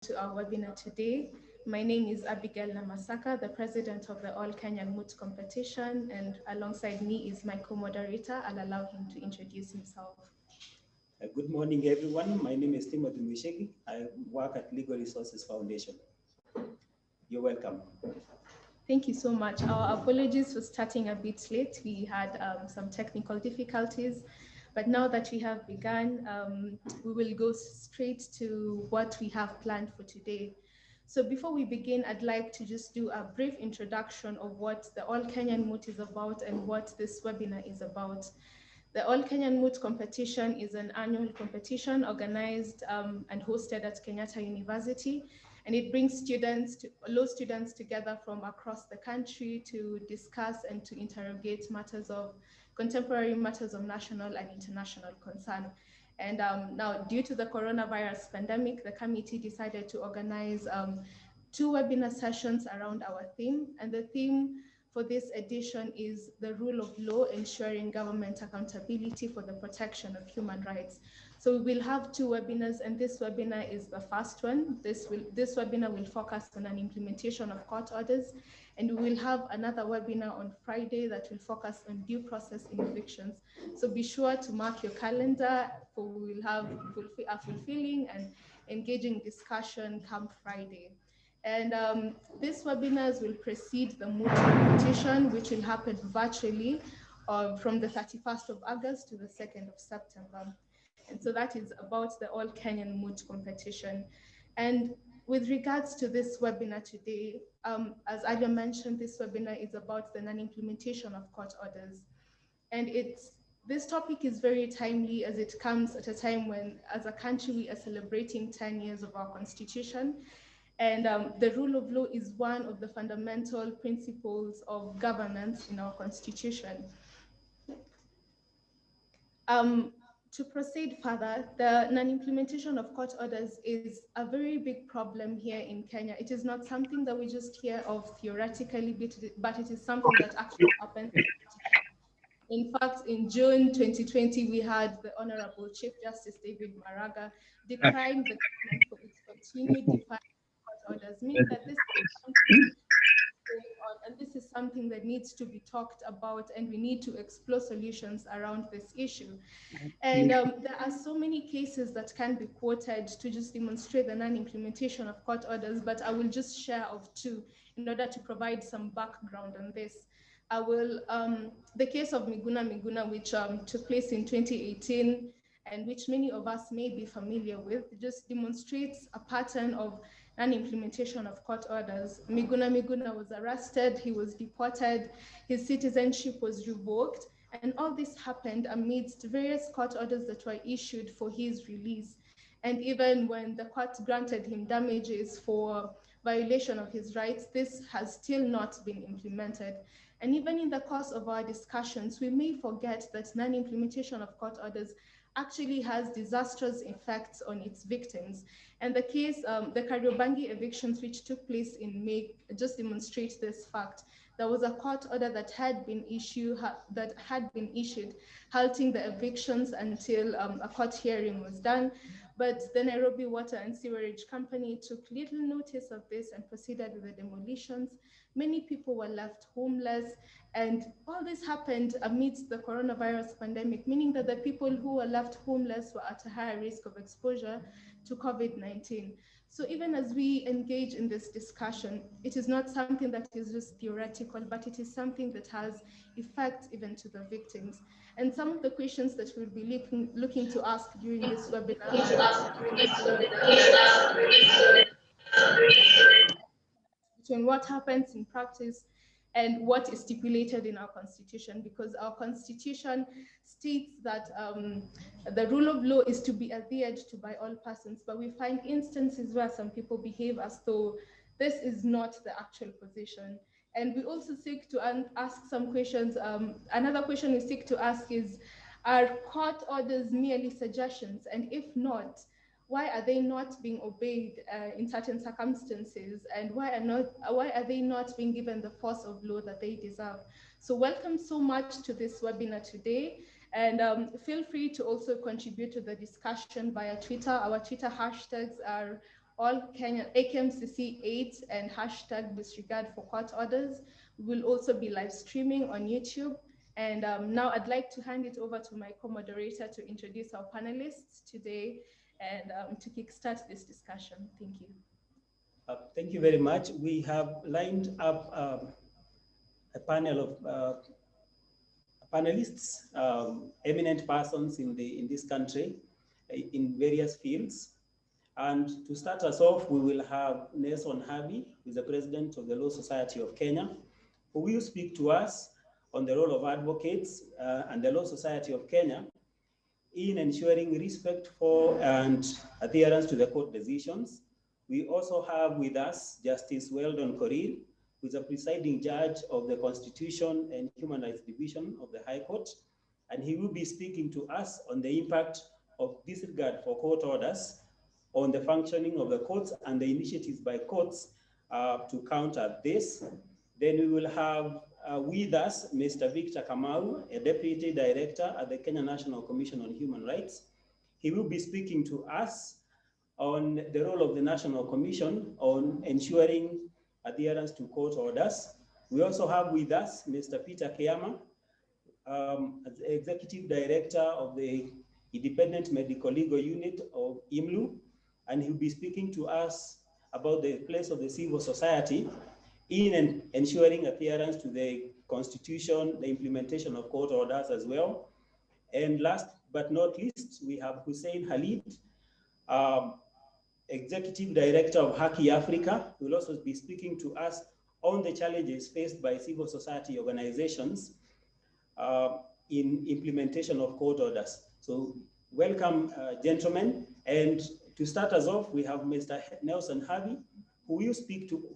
to our webinar today. My name is Abigail Namasaka, the president of the All Kenyan Moot competition, and alongside me is my co-moderator. I'll allow him to introduce himself. Good morning, everyone. My name is Timothy Mwishegi. I work at Legal Resources Foundation. You're welcome. Thank you so much. Our apologies for starting a bit late. We had some technical difficulties, but now that we have begun, we will go straight to what we have planned for today. So before we begin, I'd like to just do a brief introduction of what the All Kenyan Moot is about and what this webinar is about. The All Kenyan Moot competition is an annual competition organized and hosted at Kenyatta University, and it brings law students together from across the country to discuss and to interrogate contemporary matters of national and international concern. And now, due to the coronavirus pandemic, the committee decided to organize 2 webinar sessions around our theme, and the theme for this edition is the rule of law, ensuring government accountability for the protection of human rights. So we will have 2 webinars, and this webinar is the first one. This webinar will focus on an implementation of court orders, and we will have another webinar on Friday that will focus on due process in evictions. So be sure to mark your calendar, for we will have a fulfilling and engaging discussion come Friday. And these webinars will precede the Moot competition, which will happen virtually from the 31st of August to the 2nd of September. And so that is about the All Kenyan Moot competition. And with regards to this webinar today, as earlier mentioned, this webinar is about the non-implementation of court orders. And this topic is very timely as it comes at a time when, as a country, we are celebrating 10 years of our constitution. And the rule of law is one of the fundamental principles of governance in our constitution. To proceed further, the non-implementation of court orders is a very big problem here in Kenya. It is not something that we just hear of theoretically, but it is something that actually happens. In fact, in June 2020, we had the Honorable Chief Justice David Maraga decrying the government for its continued defiance orders, meaning that this is something going on, and this is something that needs to be talked about, and we need to explore solutions around this issue. And there are so many cases that can be quoted to just demonstrate the non-implementation of court orders, but I will just share of 2 in order to provide some background on this. I will, the case of Miguna, which took place in 2018, and which many of us may be familiar with, just demonstrates a pattern of non-implementation of court orders. Miguna was arrested, he was deported, his citizenship was revoked, and all this happened amidst various court orders that were issued for his release. And even when the court granted him damages for violation of his rights, this has still not been implemented. And even in the course of our discussions, we may forget that non-implementation of court orders actually has disastrous effects on its victims. And the case, the Karyobani Evictions, which took place in May, just demonstrates this fact. There was a court order that had been issued, halting the evictions until a court hearing was done. But the Nairobi Water and Sewerage Company took little notice of this and proceeded with the demolitions. Many people were left homeless, and all this happened amidst the coronavirus pandemic, meaning that the people who were left homeless were at a higher risk of exposure to COVID-19. So even as we engage in this discussion, it is not something that is just theoretical, but it is something that has effects even to the victims. And some of the questions that we'll be looking to ask during this webinar between what happens in practice and what is stipulated in our constitution, because our constitution states that the rule of law is to be adhered to by all persons, but we find instances where some people behave as though this is not the actual position. And we also seek to ask some questions. Another question we seek to ask is, are court orders merely suggestions? And if not, why are they not being obeyed in certain circumstances, and why are they not being given the force of law that they deserve? So welcome so much to this webinar today, and feel free to also contribute to the discussion via Twitter. Our Twitter hashtags are all Kenyan AKMCC 8 and hashtag disregard for court orders. We will also be live streaming on YouTube. And now I'd like to hand it over to my co-moderator to introduce our panelists today and to kickstart this discussion. Thank you. Thank you very much. We have lined up a panel of panelists, eminent persons in this country in various fields. And to start us off, we will have Nelson Havi, who is the president of the Law Society of Kenya, who will speak to us on the role of advocates and the Law Society of Kenya in ensuring respect for and adherence to the court decisions. We also have with us Justice Weldon Korir, who is a presiding judge of the Constitution and Human Rights Division of the High Court, and he will be speaking to us on the impact of disregard for court orders on the functioning of the courts and the initiatives by courts to counter this. Then we will have with us Mr. Viktor Kamal, a Deputy Director at the Kenya National Commission on Human Rights. He will be speaking to us on the role of the National Commission on ensuring adherence to court orders. We also have with us Mr. Peter Keyama, Executive Director of the Independent Medical Legal Unit of IMLU, and he'll be speaking to us about the place of the civil society in ensuring adherence to the Constitution, the implementation of court orders as well. And last but not least, we have Hussein Khalid, Executive Director of Haki Africa, who will also be speaking to us on the challenges faced by civil society organizations in implementation of court orders. So welcome, gentlemen. And to start us off, we have Mr. Nelson Havi, who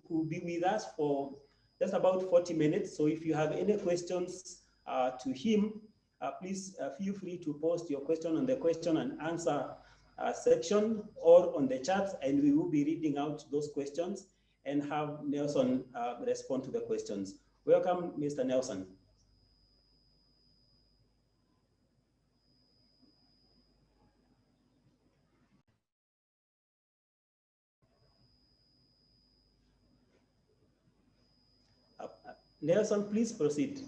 will be with us for just about 40 minutes. So if you have any questions to him, please feel free to post your question on the question and answer section or on the chat, and we will be reading out those questions and have Nelson respond to the questions. Welcome, Mr. Nelson. Nelson, please proceed.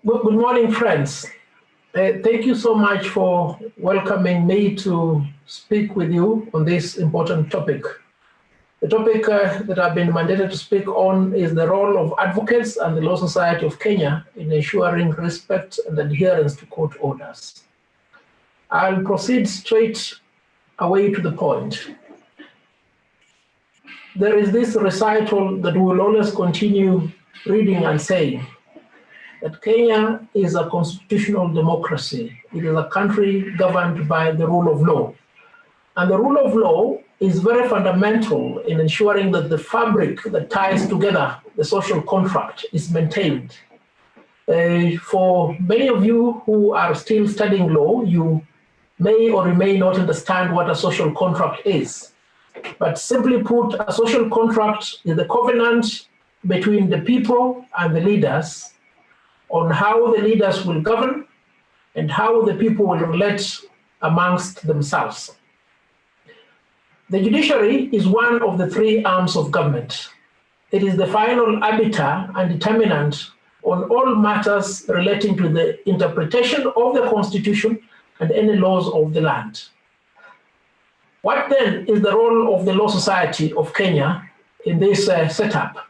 Good morning, friends. Thank you so much for welcoming me to speak with you on this important topic. The topic that I've been mandated to speak on is the role of advocates and the Law Society of Kenya in ensuring respect and adherence to court orders. I'll proceed straight away to the point. There is this recital that we will always continue reading and saying, that Kenya is a constitutional democracy. It is a country governed by the rule of law. And the rule of law is very fundamental in ensuring that the fabric that ties together the social contract is maintained. For many of you who are still studying law, you may or may not understand what a social contract is. But simply put, a social contract is the covenant between the people and the leaders on how the leaders will govern and how the people will relate amongst themselves. The judiciary is one of the three arms of government. It is the final arbiter and determinant on all matters relating to the interpretation of the Constitution and any laws of the land. What then is the role of the Law Society of Kenya in this setup?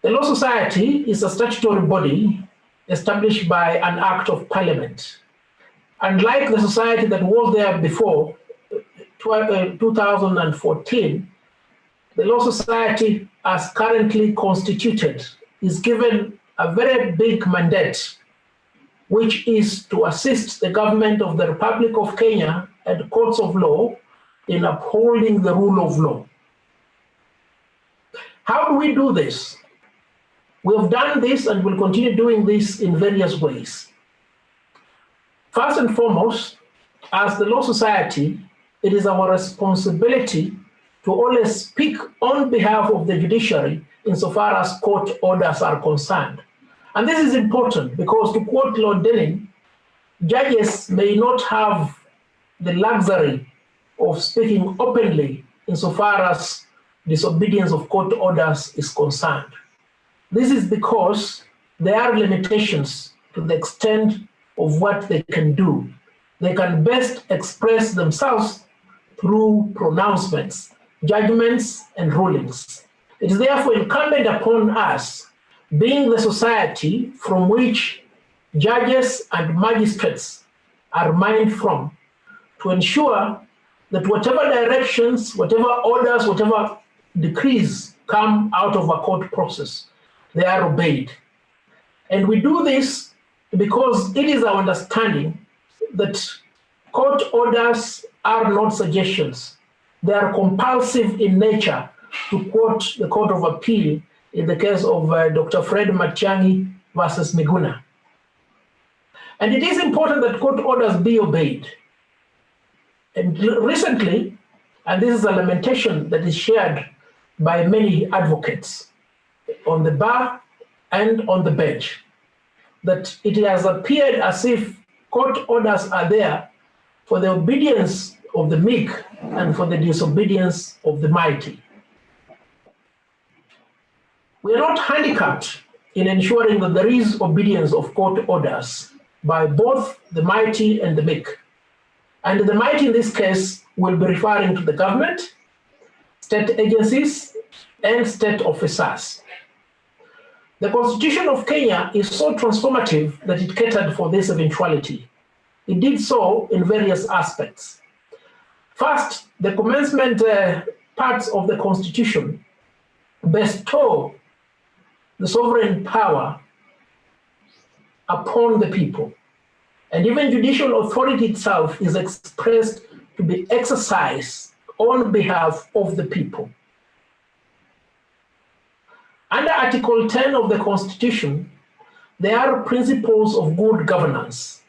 The Law Society is a statutory body established by an act of parliament. Unlike the society that was there before 2014, the Law Society, as currently constituted, is given a very big mandate, which is to assist the government of the Republic of Kenya and courts of law in upholding the rule of law. How do we do this? We have done this and will continue doing this in various ways. First and foremost, as the Law Society, it is our responsibility to always speak on behalf of the judiciary insofar as court orders are concerned. And this is important because, to quote Lord Denning, judges may not have the luxury of speaking openly insofar as disobedience of court orders is concerned. This is because there are limitations to the extent of what they can do. They can best express themselves through pronouncements, judgments, and rulings. It is therefore incumbent upon us, being the society from which judges and magistrates are mined from, to ensure that whatever directions, whatever orders, whatever decrees come out of a court process, they are obeyed. And we do this because it is our understanding that court orders are not suggestions. They are compulsive in nature, to quote the Court of Appeal in the case of Dr. Fred Matiang'i versus Miguna. And it is important that court orders be obeyed. And recently, and this is a lamentation that is shared by many advocates on the bar and on the bench, that it has appeared as if court orders are there for the obedience of the meek and for the disobedience of the mighty. We are not handicapped in ensuring that there is obedience of court orders by both the mighty and the meek. And the mighty in this case will be referring to the government, state agencies, and state officers. The Constitution of Kenya is so transformative that it catered for this eventuality. It did so in various aspects. First, the commencement parts of the Constitution bestow the sovereign power upon the people. And even judicial authority itself is expressed to be exercised on behalf of the people. Under Article 10 of the Constitution, there are principles of good governance.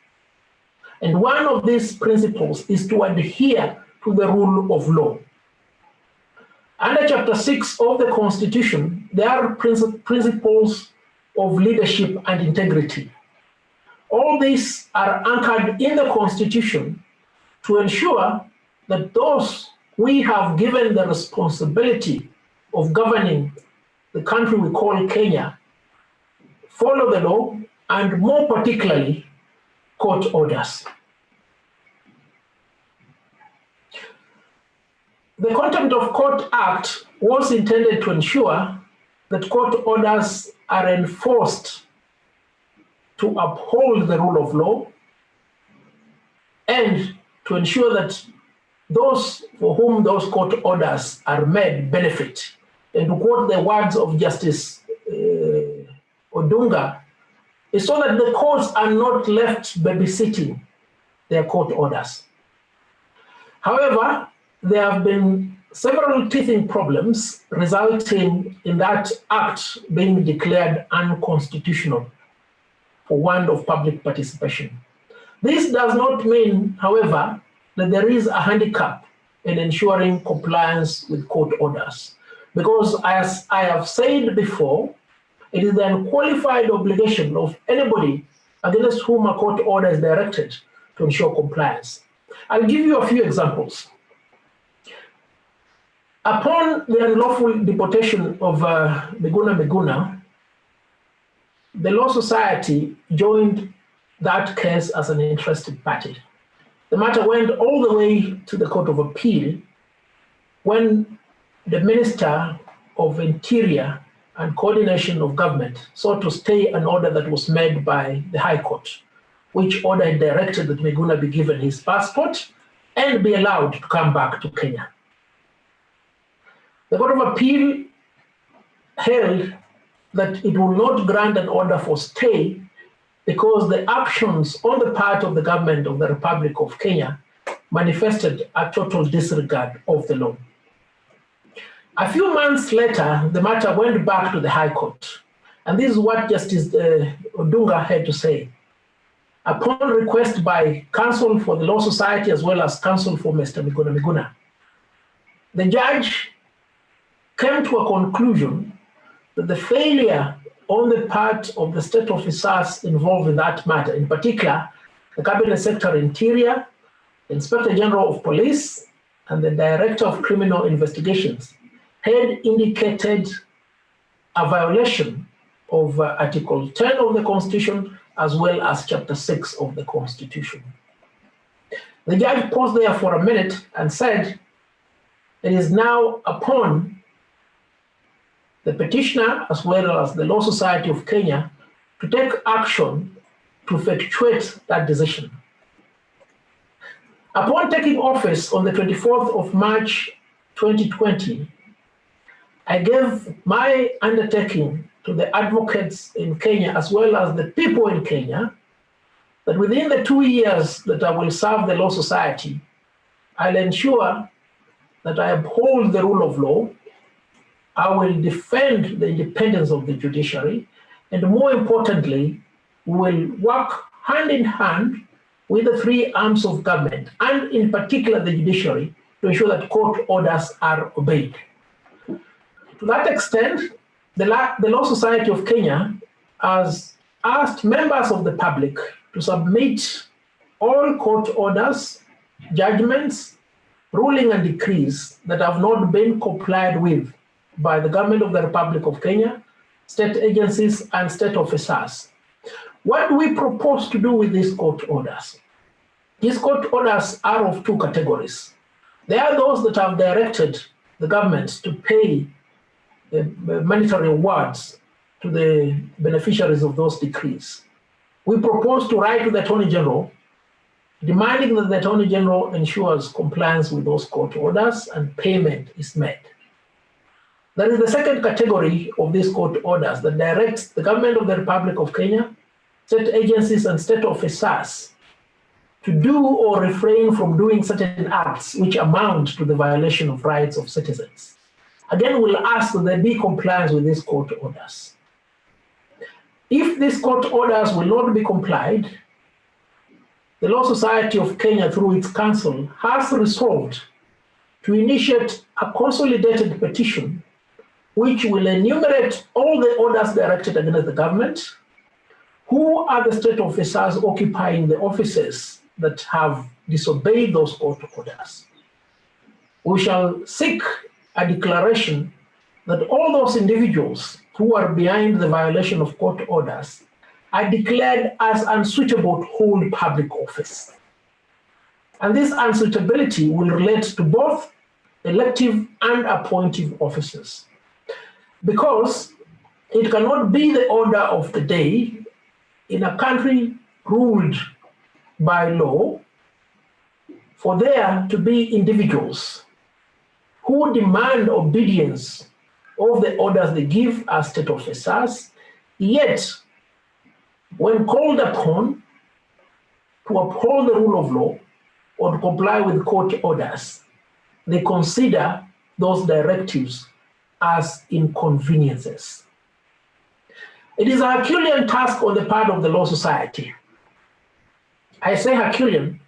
And one of these principles is to adhere to the rule of law. Under Chapter 6 of the Constitution, there are principles of leadership and integrity. All these are anchored in the Constitution to ensure that those we have given the responsibility of governing the country we call Kenya follow the law, and more particularly, court orders. The Contempt of Court Act was intended to ensure that court orders are enforced to uphold the rule of law and to ensure that those for whom those court orders are made benefit. And to quote the words of Justice Odunga, is so that the courts are not left babysitting their court orders. However, there have been several teething problems resulting in that act being declared unconstitutional for want of public participation. This does not mean, however, that there is a handicap in ensuring compliance with court orders. Because as I have said before, it is the unqualified obligation of anybody against whom a court order is directed to ensure compliance. I'll give you a few examples. Upon the unlawful deportation of Miguna, the Law Society joined that case as an interested party. The matter went all the way to the Court of Appeal when the Minister of Interior and Coordination of Government sought to stay an order that was made by the High Court, which order had directed that Miguna be given his passport and be allowed to come back to Kenya. The Court of Appeal held that it will not grant an order for stay because the actions on the part of the government of the Republic of Kenya manifested a total disregard of the law. A few months later, the matter went back to the High Court. And this is what Justice Odunga had to say. Upon request by counsel for the Law Society as well as counsel for Mr. Miguna, the judge came to a conclusion that the failure on the part of the state officers involved in that matter, in particular, the Cabinet Secretary Interior the Inspector General of Police, and the Director of Criminal Investigations had indicated a violation of Article 10 of the Constitution as well as Chapter 6 of the Constitution. The judge paused there for a minute and said, it is now upon the petitioner as well as the Law Society of Kenya to take action to effectuate that decision. Upon taking office on the 24th of March 2020, I gave my undertaking to the advocates in Kenya as well as the people in Kenya that within the 2 years that I will serve the Law Society, I'll ensure that I uphold the rule of law, I will defend the independence of the judiciary, and more importantly, we will work hand in hand with the three arms of government, and in particular the judiciary, to ensure that court orders are obeyed. To that extent, the Law Society of Kenya has asked members of the public to submit all court orders, judgments, ruling and decrees that have not been complied with by the government of the Republic of Kenya, state agencies, and state officers. What do we propose to do with these court orders? These court orders are of two categories. There are those that have directed the government to pay the monetary awards to the beneficiaries of those decrees. We propose to write to the Attorney General demanding that the Attorney General ensures compliance with those court orders and payment is made. There is the second category of these court orders that directs the government of the Republic of Kenya, state agencies and state officers to do or refrain from doing certain acts which amount to the violation of rights of citizens. Again, we'll ask that there be compliance with these court orders. If these court orders will not be complied, the Law Society of Kenya, through its council, has resolved to initiate a consolidated petition which will enumerate all the orders directed against the government, who are the state officers occupying the offices that have disobeyed those court orders. We shall seek a declaration that all those individuals who are behind the violation of court orders are declared as unsuitable to hold public office. And this unsuitability will relate to both elective and appointive officers, because it cannot be the order of the day in a country ruled by law for there to be individuals who demand obedience of the orders they give as state officers, yet when called upon to uphold the rule of law or to comply with court orders, they consider those directives as inconveniences. It is a Herculean task on the part of the Law Society. I say Herculean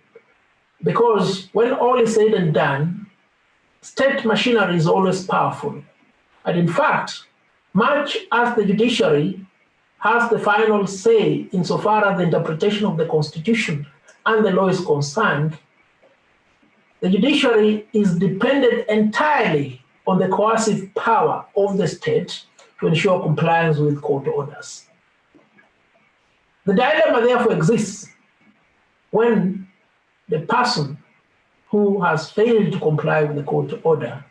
because when all is said and done, state machinery is always powerful. And in fact, much as the judiciary has the final say insofar as the interpretation of the Constitution and the law is concerned, the judiciary is dependent entirely on the coercive power of the state to ensure compliance with court orders. The dilemma therefore exists when the person who has failed to comply with the court order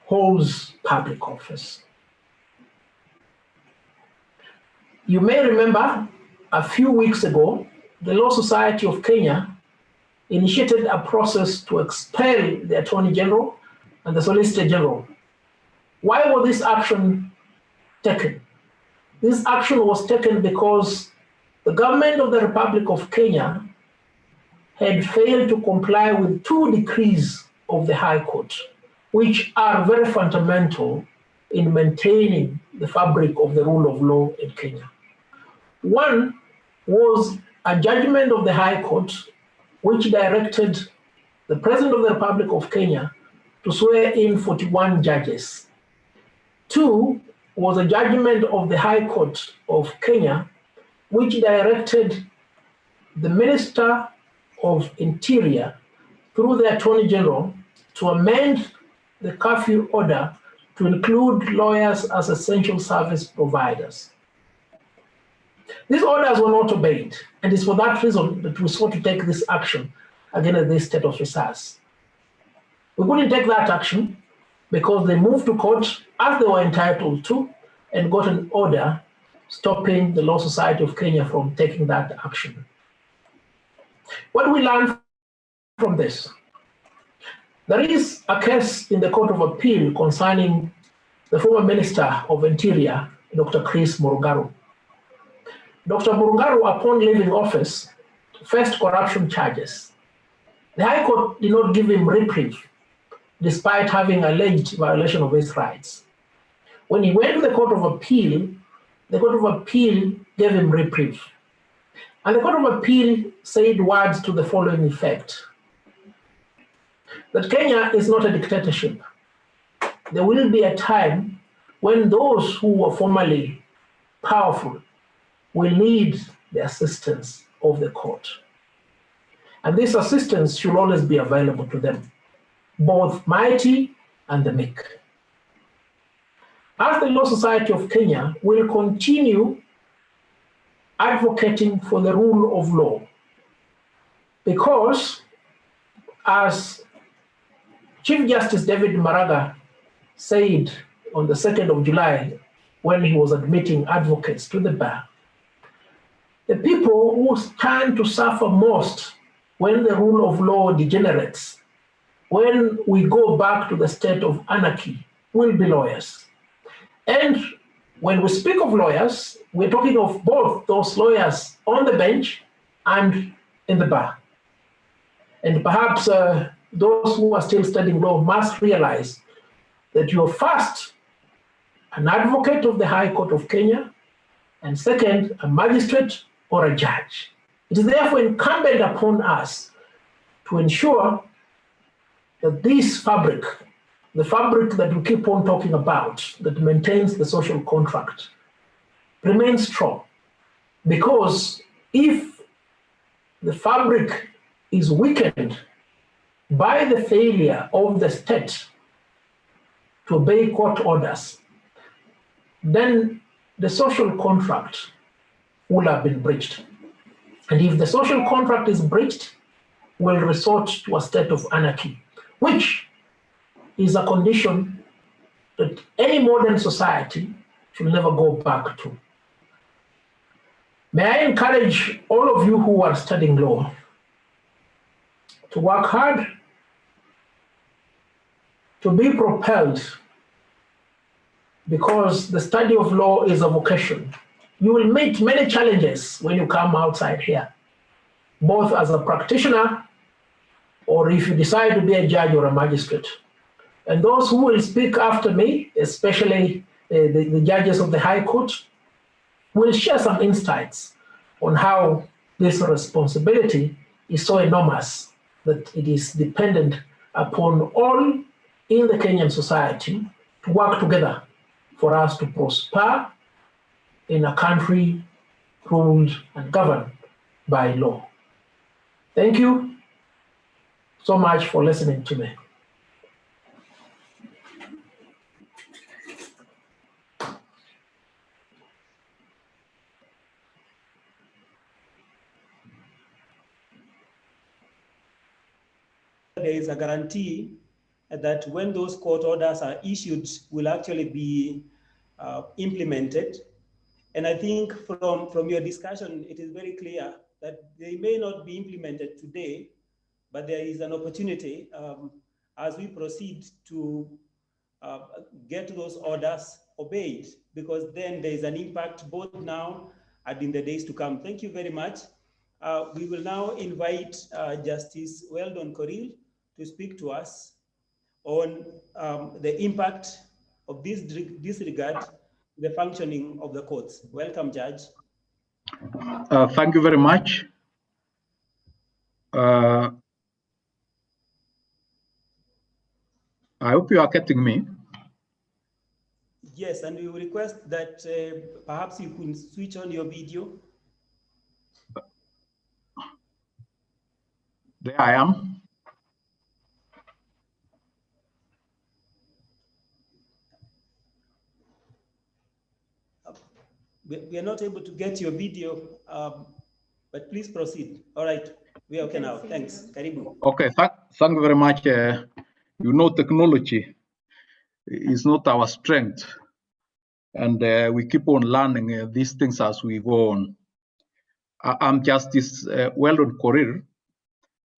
holds public office. You may remember a few weeks ago, the Law Society of Kenya initiated a process to expel the Attorney General and the Solicitor General. Why was this action taken? This action was taken because the government of the Republic of Kenya had failed to comply with two decrees of the High Court, which are very fundamental in maintaining the fabric of the rule of law in Kenya. One was a judgment of the High Court which directed the President of the Republic of Kenya to swear in 41 judges. Two was a judgment of the High Court of Kenya which directed the Minister of Interior through the Attorney General to amend the curfew order to include lawyers as essential service providers. These orders were not obeyed, and it's for that reason that we sought to take this action against these state officers. We couldn't take that action because they moved to court as they were entitled to and got an order stopping the Law Society of Kenya from taking that action. What we learned from this, there is a case in the Court of Appeal concerning the former Minister of Interior, Dr. Chris Murungaru. Dr. Murungaru, upon leaving office, faced corruption charges. The High Court did not give him reprieve, despite having alleged violation of his rights. When he went to the Court of Appeal gave him reprieve. And the Court of Appeal said words to the following effect: that Kenya is not a dictatorship. There will be a time when those who were formerly powerful will need the assistance of the court. And this assistance should always be available to them, both mighty and the meek. As the Law Society of Kenya will continue advocating for the rule of law, because as Chief Justice David Maraga said on the 2nd of July when he was admitting advocates to the bar, the people who stand to suffer most when the rule of law degenerates, when we go back to the state of anarchy, will be lawyers. And when we speak of lawyers, we're talking of both those lawyers on the bench and in the bar. And perhaps those who are still studying law must realize that you're first an advocate of the High Court of Kenya, and second, a magistrate or a judge. It is therefore incumbent upon us to ensure that this fabric, the fabric that we keep on talking about, that maintains the social contract, remains strong. Because if the fabric is weakened by the failure of the state to obey court orders, then the social contract will have been breached. And if the social contract is breached, we'll resort to a state of anarchy, which is a condition that any modern society should never go back to. May I encourage all of you who are studying law to work hard, to be propelled, because the study of law is a vocation. You will meet many challenges when you come outside here, both as a practitioner or if you decide to be a judge or a magistrate. And those who will speak after me, especially the judges of the High Court, will share some insights on how this responsibility is so enormous that it is dependent upon all in the Kenyan society to work together for us to prosper in a country ruled and governed by law. Thank you so much for listening to me. There is a guarantee that when those court orders are issued will actually be implemented. And I think from your discussion, it is very clear that they may not be implemented today, but there is an opportunity as we proceed to get those orders obeyed, because then there is an impact both now and in the days to come. Thank you very much. We will now invite Justice Weldon Koril to speak to us on the impact of this disregard the functioning of the courts. Welcome, Judge. Thank you very much. I hope you are getting me. Yes, and we will request that perhaps you can switch on your video. There I am. we are not able to get your video, but please proceed. All right, we are okay now. Thanks. Karibu. Okay, thank you very much. You know, technology is not our strength, and we keep on learning these things as we go on. I'm Justice Weldon Korir,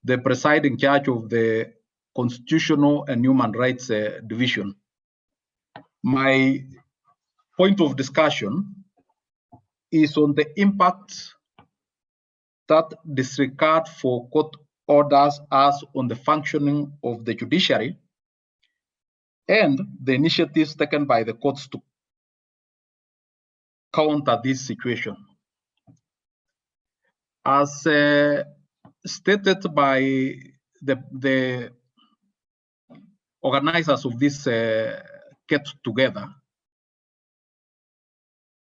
the presiding judge of the Constitutional and Human Rights Division. My point of discussion is on the impact that disregard for court orders has on the functioning of the judiciary and the initiatives taken by the courts to counter this situation. As stated by the organizers of this get together,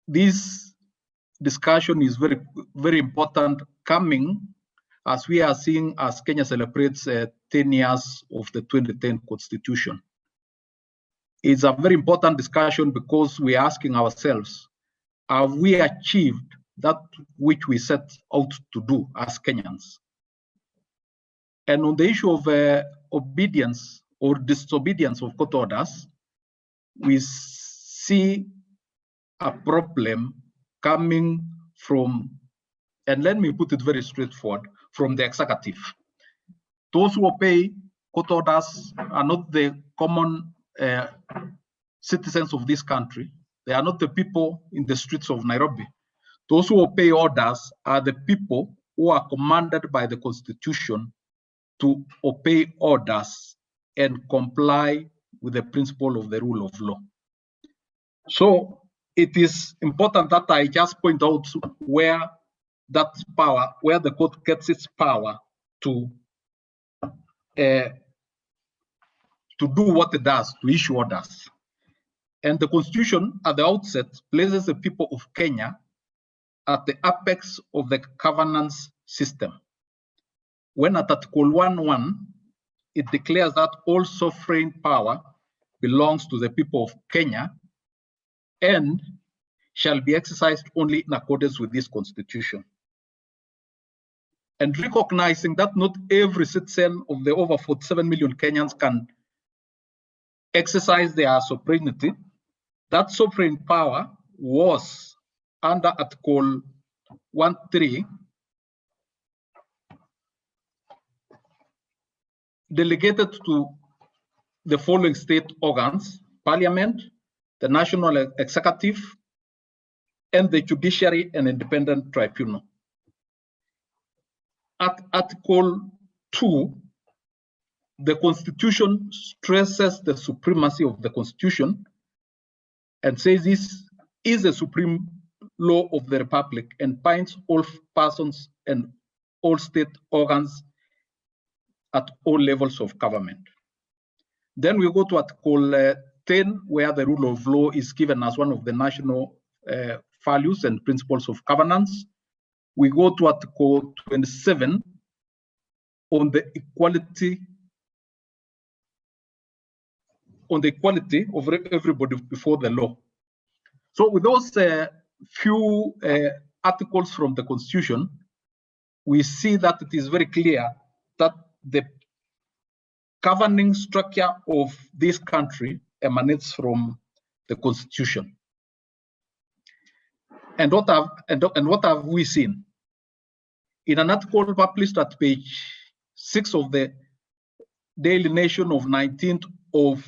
this discussion is very, very important, coming as we are seeing as Kenya celebrates 10 years of the 2010 Constitution. It's a very important discussion because we are asking ourselves, have we achieved that which we set out to do as Kenyans? And on the issue of obedience or disobedience of court orders, we see a problem coming from, and let me put it very straightforward, from the executive. Those who obey court orders are not the common citizens of this country. They are not the people in the streets of Nairobi. Those who obey orders are the people who are commanded by the Constitution to obey orders and comply with the principle of the rule of law. So it is important that I just point out where that power, where the court gets its power to do what it does, to issue orders. And the Constitution at the outset places the people of Kenya at the apex of the governance system. When at Article 1.1, it declares that all sovereign power belongs to the people of Kenya and shall be exercised only in accordance with this Constitution. And recognizing that not every citizen of the over 47 million Kenyans can exercise their sovereignty, that sovereign power was under Article 1.3 delegated to the following state organs: Parliament, the National Executive, and the Judiciary and Independent Tribunal. At Article 2, the Constitution stresses the supremacy of the Constitution and says this is the supreme law of the Republic and binds all persons and all state organs at all levels of government. Then we go to Article 10, where the rule of law is given as one of the national values and principles of governance. We go to Article 27 on the equality of everybody before the law. So with those few articles from the Constitution, we see that it is very clear that the governing structure of this country emanates from the Constitution. And what have we seen? In an article published at page 6 of the Daily Nation of 19th of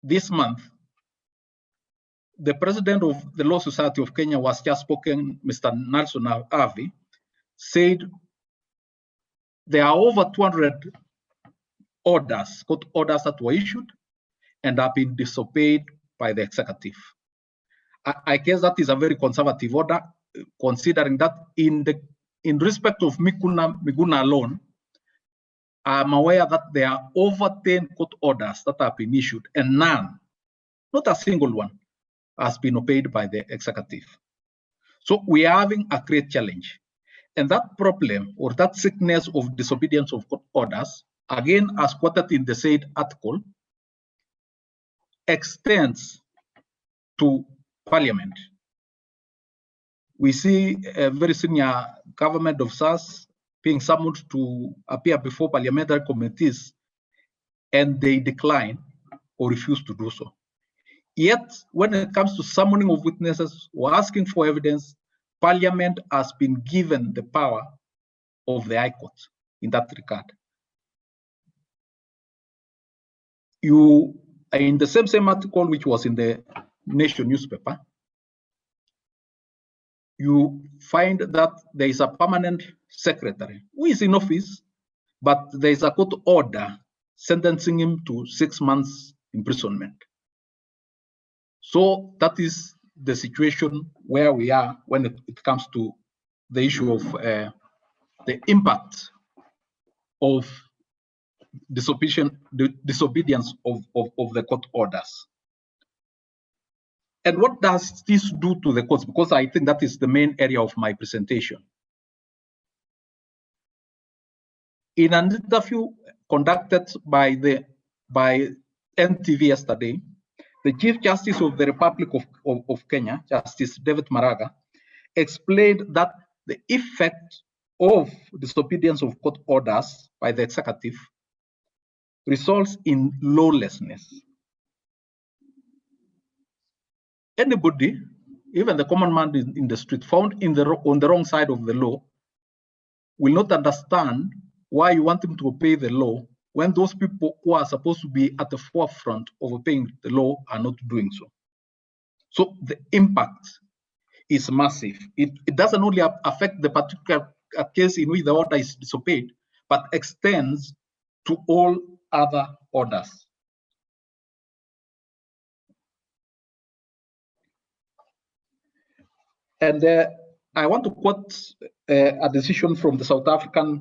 this month, the president of the Law Society of Kenya was just spoken, Mr. Nelson Avi, said there are over 200 orders, court orders that were issued and have been disobeyed by the executive. I guess that is a very conservative order, considering that in respect of Miguna alone, I'm aware that there are over 10 court orders that have been issued and none, not a single one, has been obeyed by the executive. So we are having a great challenge. And that problem or that sickness of disobedience of court orders, again, as quoted in the said article, extends to Parliament. We see a very senior government officers being summoned to appear before parliamentary committees, and they decline or refuse to do so. Yet, when it comes to summoning of witnesses or asking for evidence, Parliament has been given the power of the High Court in that regard. You, in the same article, which was in the Nation newspaper, you find that there is a permanent secretary who is in office, but there is a court order sentencing him to 6 months imprisonment. So that is the situation where we are when it comes to the issue of the impact of disobedience of the court orders. And what does this do to the courts? Because I think that is the main area of my presentation. In an interview conducted by NTV yesterday, the Chief Justice of the Republic of Kenya, Justice David Maraga, explained that the effect of disobedience of court orders by the executive results in lawlessness. Anybody, even the common man in the street, found on the wrong side of the law, will not understand why you want him to obey the law when those people who are supposed to be at the forefront of obeying the law are not doing so. So the impact is massive. It doesn't only affect the particular case in which the order is disobeyed, but extends to all other orders. And I want to quote a decision from the South Africa,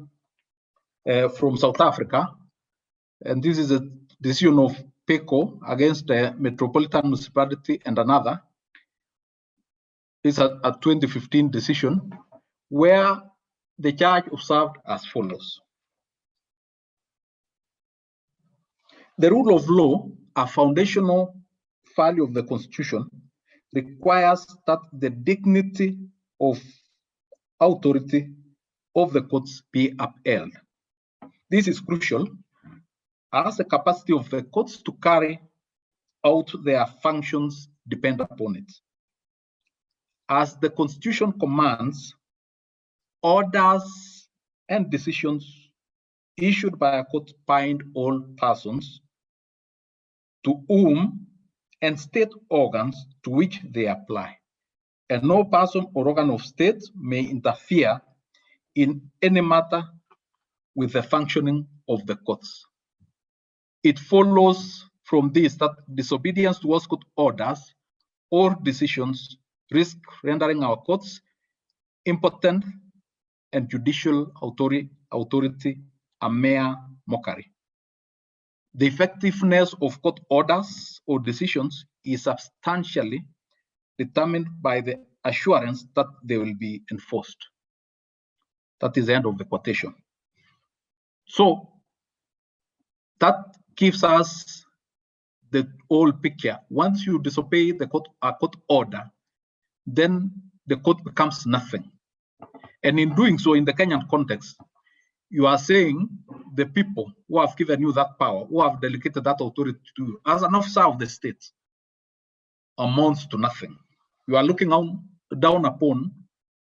and this is a decision of PECO against the Metropolitan Municipality and another. It's a 2015 decision where the judge observed as follows. The rule of law, a foundational value of the Constitution, requires that the dignity of authority of the courts be upheld. This is crucial as the capacity of the courts to carry out their functions depend upon it. As the Constitution commands, orders and decisions issued by a court bind all persons to whom and state organs to which they apply, and no person or organ of state may interfere in any matter with the functioning of the courts. It follows from this that disobedience towards court orders or decisions risk rendering our courts impotent and judicial authority a mere mockery. The effectiveness of court orders or decisions is substantially determined by the assurance that they will be enforced. That is the end of the quotation. So that gives us the whole picture. Once you disobey a court order, then the court becomes nothing. And in doing so, in the Kenyan context, you are saying the people who have given you that power, who have delegated that authority to you, as an officer of the state, amounts to nothing. You are looking down upon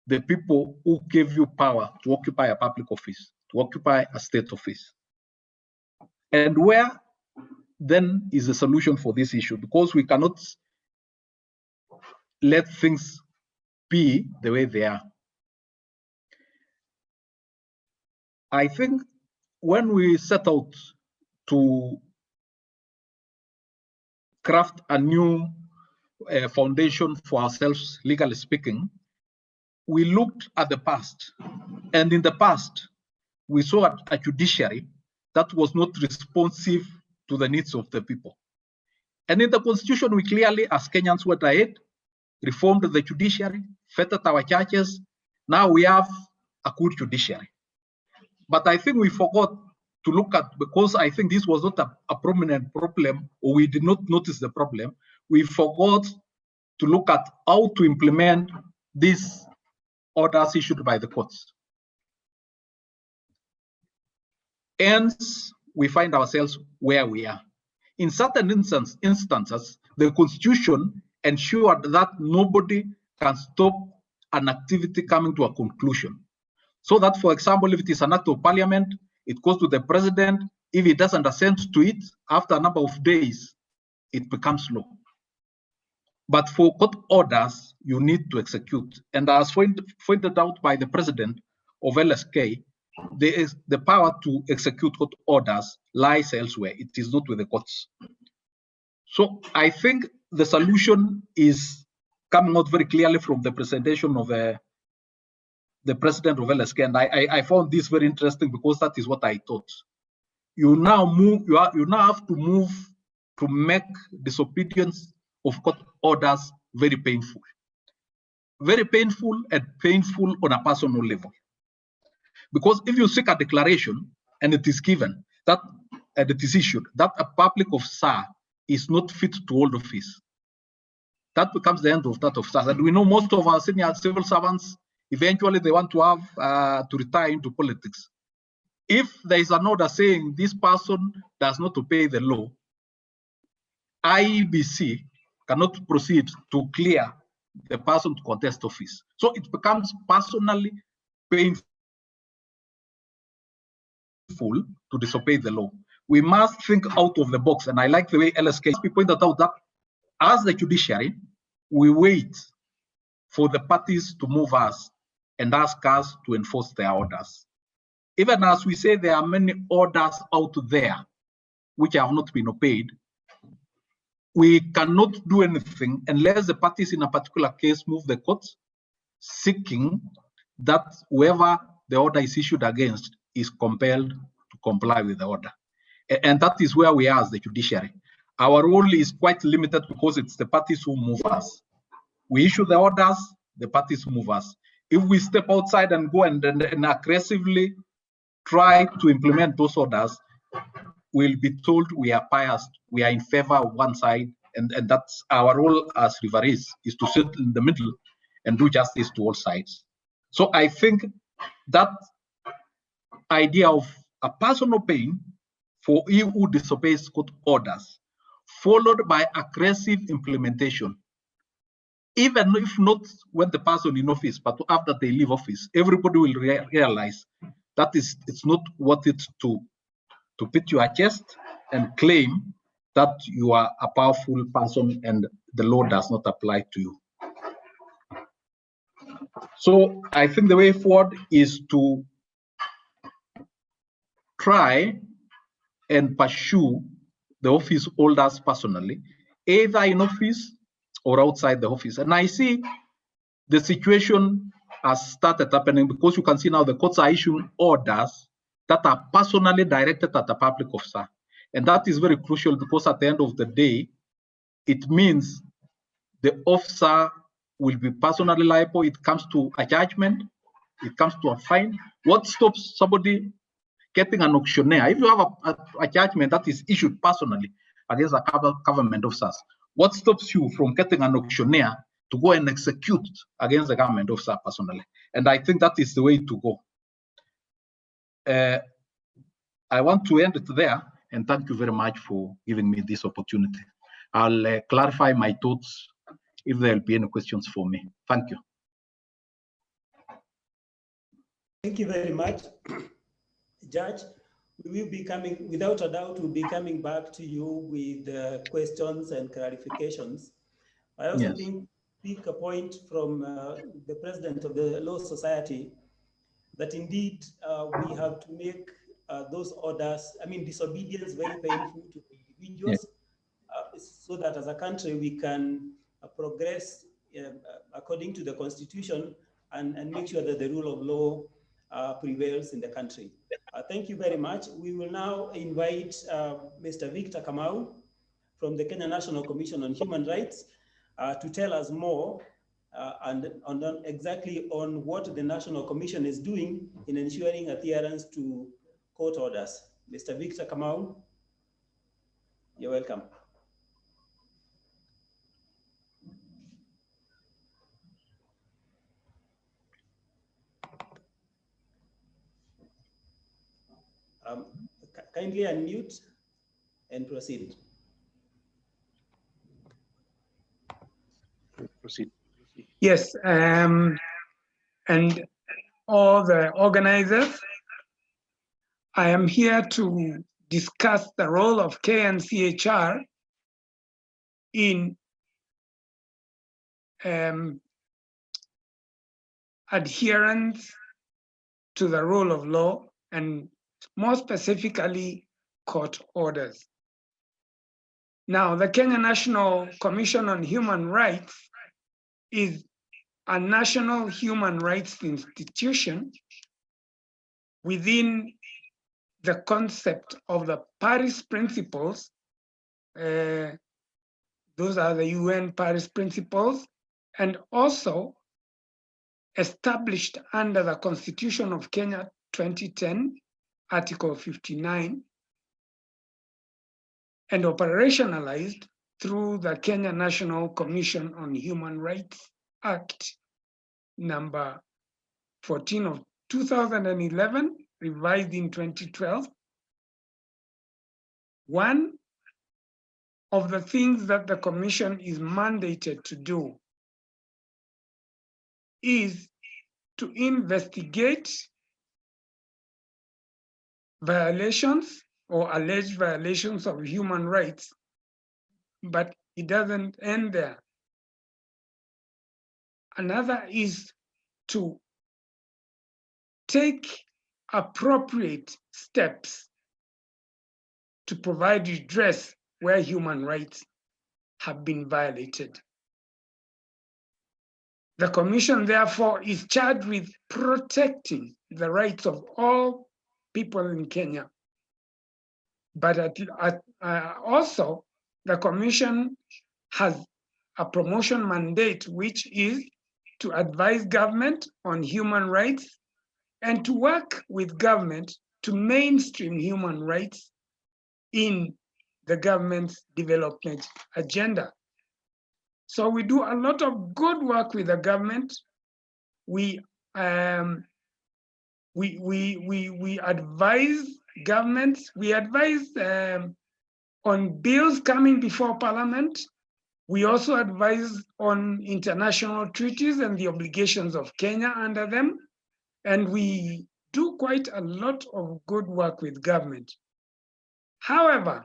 the people who gave you power to occupy a public office, to occupy a state office. And where then is the solution for this issue? Because we cannot let things be the way they are. I think when we set out to craft a new foundation for ourselves, legally speaking, we looked at the past. And in the past, we saw a judiciary that was not responsive to the needs of the people. And in the Constitution, we clearly, as Kenyans, went ahead, reformed the judiciary, fettered our churches. Now we have a good judiciary. But I think we forgot to look at, because I think this was not a prominent problem, or we did not notice the problem, we forgot to look at how to implement this orders issued by the courts. Hence, we find ourselves where we are. In certain instances, the Constitution ensured that nobody can stop an activity coming to a conclusion. So that, for example, if it is an act of parliament, it goes to the president. If he doesn't assent to it, after a number of days, it becomes law. But for court orders, you need to execute. And as pointed out by the president of LSK, the power to execute court orders lies elsewhere. It is not with the courts. So I think the solution is coming out very clearly from the presentation of the president of LSK. And I found this very interesting because that is what I thought. You now have to move to make disobedience of court orders very painful. Very painful and painful on a personal level. Because if you seek a declaration and it is given that and it is issued that a public officer is not fit to hold office, that becomes the end of that officer. And we know most of our senior civil servants, eventually they want to have to retire into politics. If there is an order saying this person does not obey the law, IEBC cannot proceed to clear the person to contest office. So it becomes personally painful to disobey the law. We must think out of the box. And I like the way LSK pointed out that as the judiciary, we wait for the parties to move us and ask us to enforce their orders. Even as we say there are many orders out there which have not been obeyed, we cannot do anything unless the parties in a particular case move the courts, seeking that whoever the order is issued against is compelled to comply with the order. And that is where we are as the judiciary. Our role is quite limited because it's the parties who move us. We issue the orders, the parties move us. If we step outside and go and aggressively try to implement those orders, we'll be told we are biased, we are in favor of one side, and that's our role as referees, is to sit in the middle and do justice to all sides. So I think that idea of a personal pain for he who disobeys court orders, followed by aggressive implementation, even if not when the person in office, but after they leave office, everybody will realize that it's not worth it to beat your chest and claim that you are a powerful person and the law does not apply to you. So I think the way forward is to try and pursue the office holders personally, either in office or outside the office. And I see the situation has started happening because you can see now the courts are issuing orders that are personally directed at the public officer. And that is very crucial because at the end of the day, it means the officer will be personally liable. It comes to a judgment, it comes to a fine. What stops somebody getting an auctioneer? If you have a judgment that is issued personally against a government officers, what stops you from getting an auctioneer to go and execute against the government officer personally? And I think that is the way to go. I want to end it there, and thank you very much for giving me this opportunity. I'll clarify my thoughts if there will be any questions for me. Thank you. Thank you very much, Judge. We will be coming, without a doubt, we'll be coming back to you with questions and clarifications. I also think, pick a point from the president of the Law Society that indeed we have to make those orders, disobedience very painful to individuals, so that as a country we can progress according to the Constitution and make sure that the rule of law prevails in the country. Thank you very much. We will now invite Mr. Viktor Kamal from the Kenya National Commission on Human Rights to tell us more and exactly on what the National Commission is doing in ensuring adherence to court orders. Mr. Viktor Kamal, you're welcome. kindly unmute and proceed. Proceed. Yes, and all the organizers, I am here to discuss the role of KNCHR in adherence to the rule of law and more specifically court orders. Now, the Kenya National Commission on Human Rights is a national human rights institution within the concept of the Paris Principles. Those are the UN Paris Principles, and also established under the Constitution of Kenya 2010, Article 59, and operationalized through the Kenya National Commission on Human Rights Act number 14 of 2011, revised in 2012. One of the things that the Commission is mandated to do is to investigate violations or alleged violations of human rights, but it doesn't end there. Another is to take appropriate steps to provide redress where human rights have been violated. The Commission, therefore, is charged with protecting the rights of all people in Kenya. But also, the Commission has a promotion mandate, which is to advise government on human rights and to work with government to mainstream human rights in the government's development agenda. So we do a lot of good work with the government. We advise governments. We advise on bills coming before Parliament. We also advise on international treaties and the obligations of Kenya under them. And we do quite a lot of good work with government. However,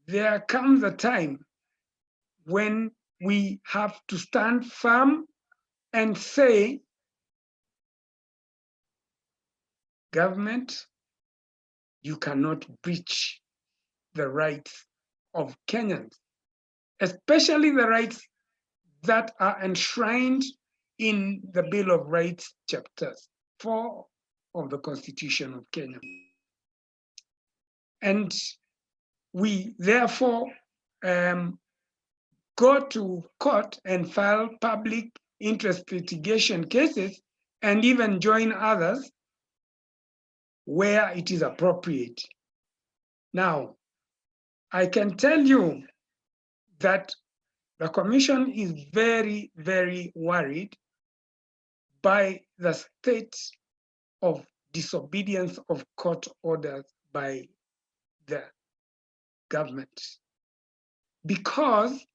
there comes a time when we have to stand firm and say, government, you cannot breach the rights of Kenyans, especially the rights that are enshrined in the Bill of Rights, Chapter 4 of the Constitution of Kenya. And we therefore go to court and file public interest litigation cases and even join others where it is appropriate. Now, I can tell you that the Commission is very, very worried by the state of disobedience of court orders by the government. Because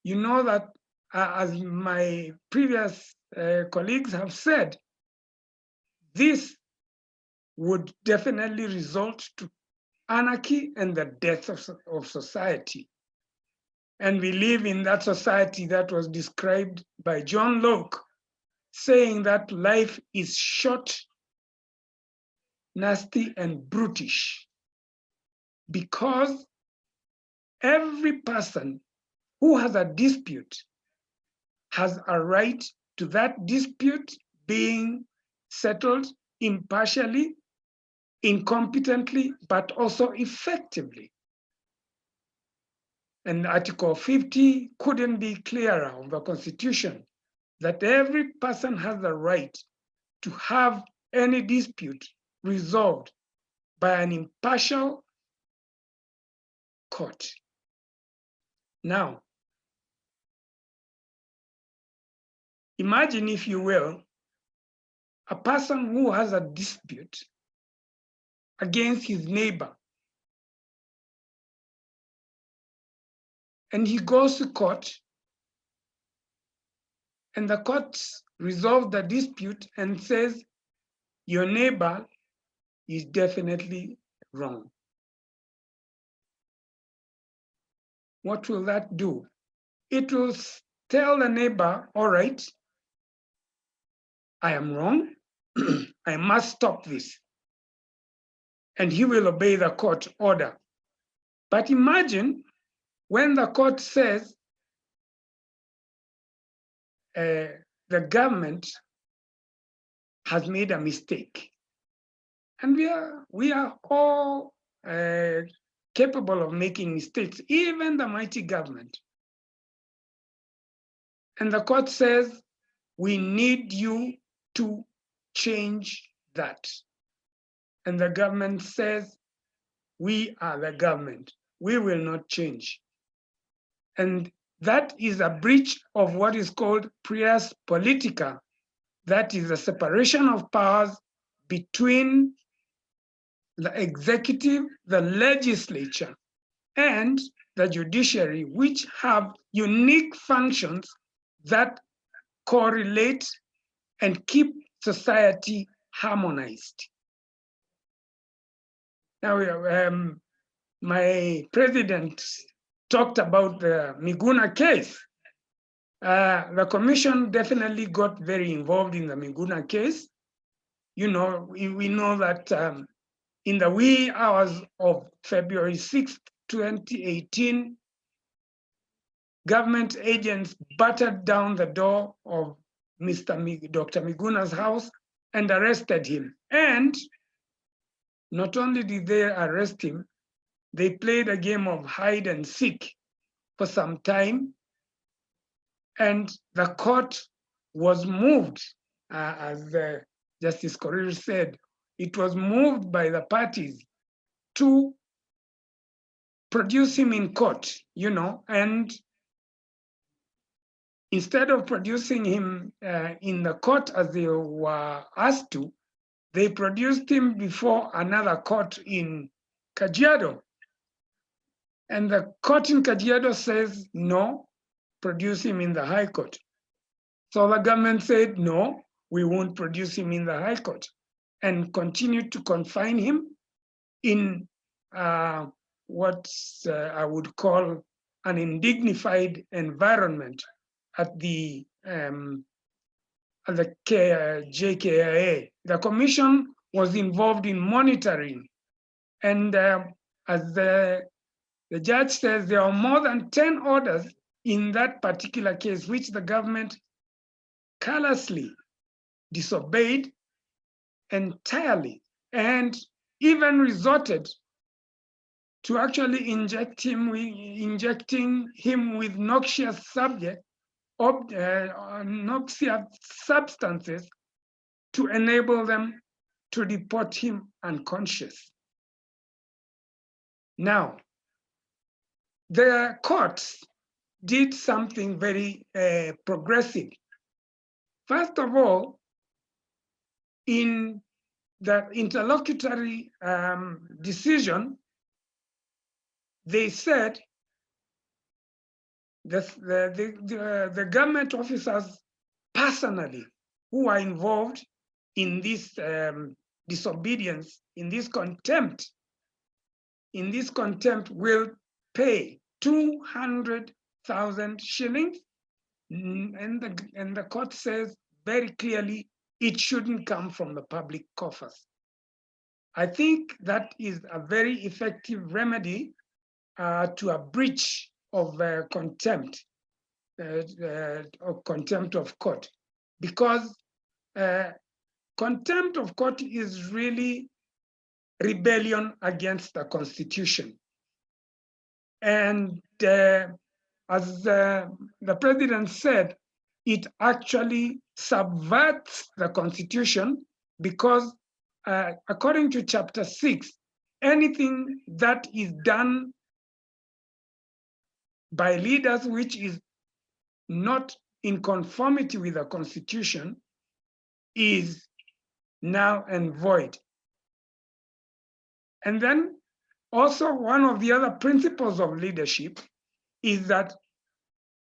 you know that, as my previous colleagues have said, this would definitely result to anarchy and the death of society. And we live in that society that was described by John Locke, saying that life is short, nasty, and brutish, because every person who has a dispute has a right to that dispute being settled impartially, incompetently, but also effectively. And Article 50 couldn't be clearer of the Constitution, that every person has the right to have any dispute resolved by an impartial court. Now, imagine, if you will, a person who has a dispute against his neighbor. And he goes to court, and the court resolves the dispute and says, your neighbor is definitely wrong. What will that do? It will tell the neighbor, all right, I am wrong. I must stop this. And he will obey the court order. But imagine when the court says the government has made a mistake. And we are all capable of making mistakes, even the mighty government. And the court says, we need you to change that. And the government says, we are the government. We will not change. And that is a breach of what is called res politica. That is a separation of powers between the executive, the legislature, and the judiciary, which have unique functions that correlate and keep society harmonized. Now, my president talked about the Miguna case. The commission definitely got very involved in the Miguna case. You know, we know that in the wee hours of February 6th, 2018, government agents battered down the door of Dr. Miguna's house and arrested him. And not only did they arrest him, they played a game of hide and seek for some time. And the court was moved, as Justice Korir said, it was moved by the parties to produce him in court, you know, and instead of producing him in the court as they were asked to, they produced him before another court in Kajiado. And the court in Kajiado says, no, produce him in the High Court. So the government said, no, we won't produce him in the High Court, and continued to confine him in what I would call an indignified environment at the JKIA. The commission was involved in monitoring, and as the judge says, there are more than 10 orders in that particular case, which the government callously disobeyed entirely, and even resorted to actually injecting him with noxious substances to enable them to deport him unconscious. Now, the courts did something very progressive. First of all, in the interlocutory decision, they said that the government officers personally who are involved in this disobedience, in this contempt will pay 200,000 shillings, and the court says very clearly it shouldn't come from the public coffers. I think that is a very effective remedy to a breach of contempt of court, because contempt of court is really rebellion against the Constitution. And as the president said, it actually subverts the Constitution, because according to Chapter 6, anything that is done by leaders which is not in conformity with the Constitution is null and void. And then also one of the other principles of leadership is that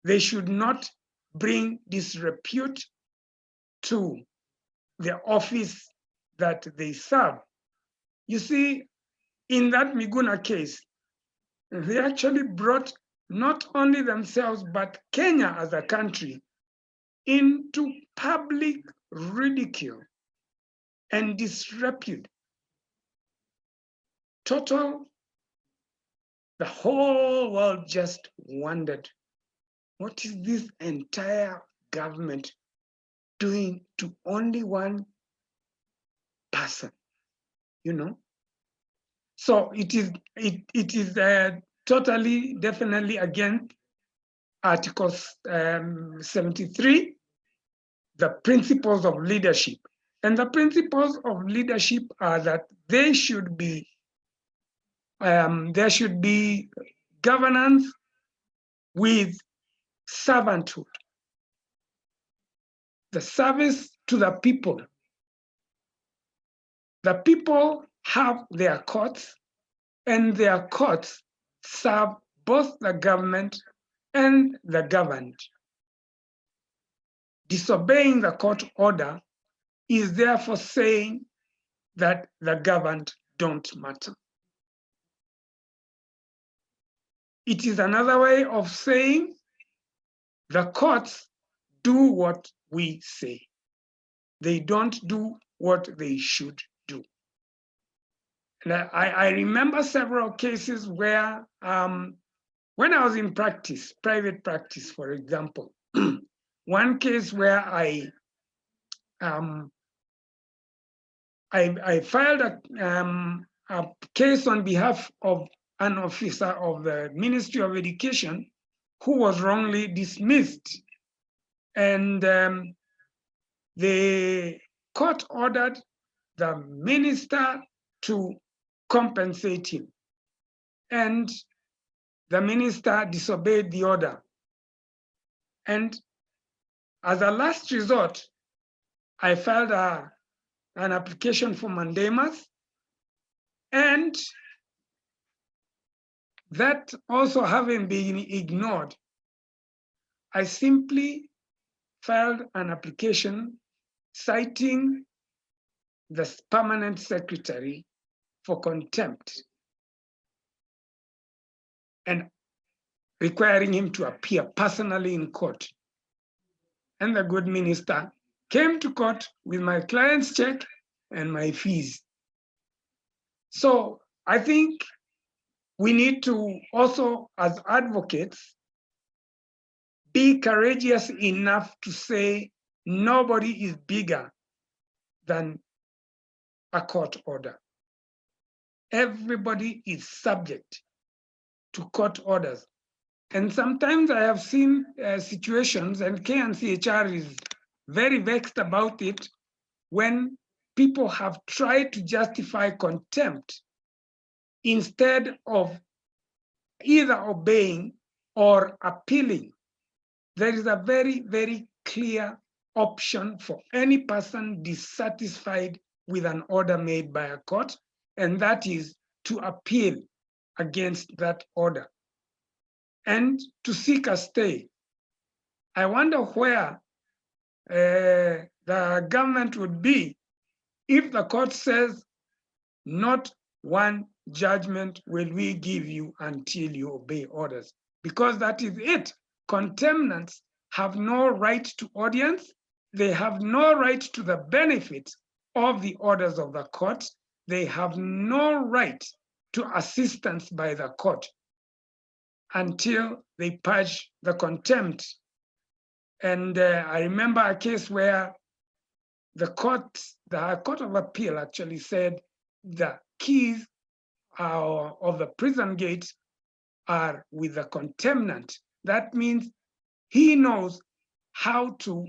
they should not bring disrepute to the office that they serve. You see, in that Miguna case, they actually brought not only themselves, but Kenya as a country into public ridicule and disrepute. The whole world just wondered, what is this entire government doing to only one person, you know? So it is totally, definitely against Article 73, the principles of leadership. And the principles of leadership are that there should be governance with servanthood, the service to the people. The people have their courts, and their courts serve both the government and the governed. Disobeying the court order is therefore saying that the governed don't matter. It is another way of saying the courts do what we say. They don't do what they should do. And I remember several cases where, when I was in practice, private practice, for example, one case where I filed a case on behalf of an officer of the Ministry of Education who was wrongly dismissed. And the court ordered the minister to compensate him. And the minister disobeyed the order. And as a last resort, I filed an application for mandamus, and that also having been ignored, I simply filed an application citing the permanent secretary for contempt and requiring him to appear personally in court. And the good minister came to court with my client's check and my fees. So I think we need to also, as advocates, be courageous enough to say nobody is bigger than a court order. Everybody is subject to court orders. And sometimes I have seen situations, and KNCHR is very vexed about it, when people have tried to justify contempt instead of either obeying or appealing. There is a very, very clear option for any person dissatisfied with an order made by a court, and that is to appeal against that order and to seek a stay. I wonder where the government would be if the court says, not one judgment will we give you until you obey orders, because that is it. Contemnants have no right to audience. They have no right to the benefit of the orders of the court. They have no right to assistance by the court until they purge the contempt. And I remember a case where the Court of Appeal actually said the keys of the prison gate are with the contemnant. That means he knows how to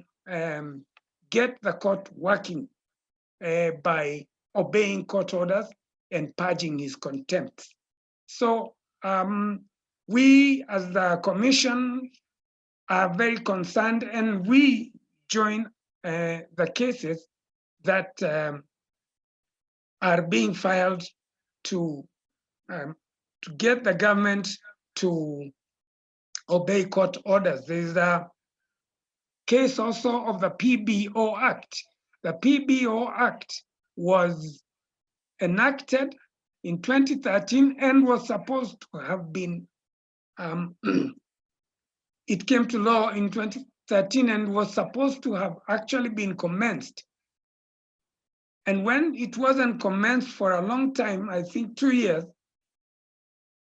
get the court working by obeying court orders and purging his contempt. So we as the Commission are very concerned, and we join the cases that are being filed to get the government to obey court orders. There's a case also of the PBO Act. The PBO Act was enacted in 2013 and was supposed to have been, it came to law in 2013 and was supposed to have actually been commenced. And when it wasn't commenced for a long time, I think 2 years,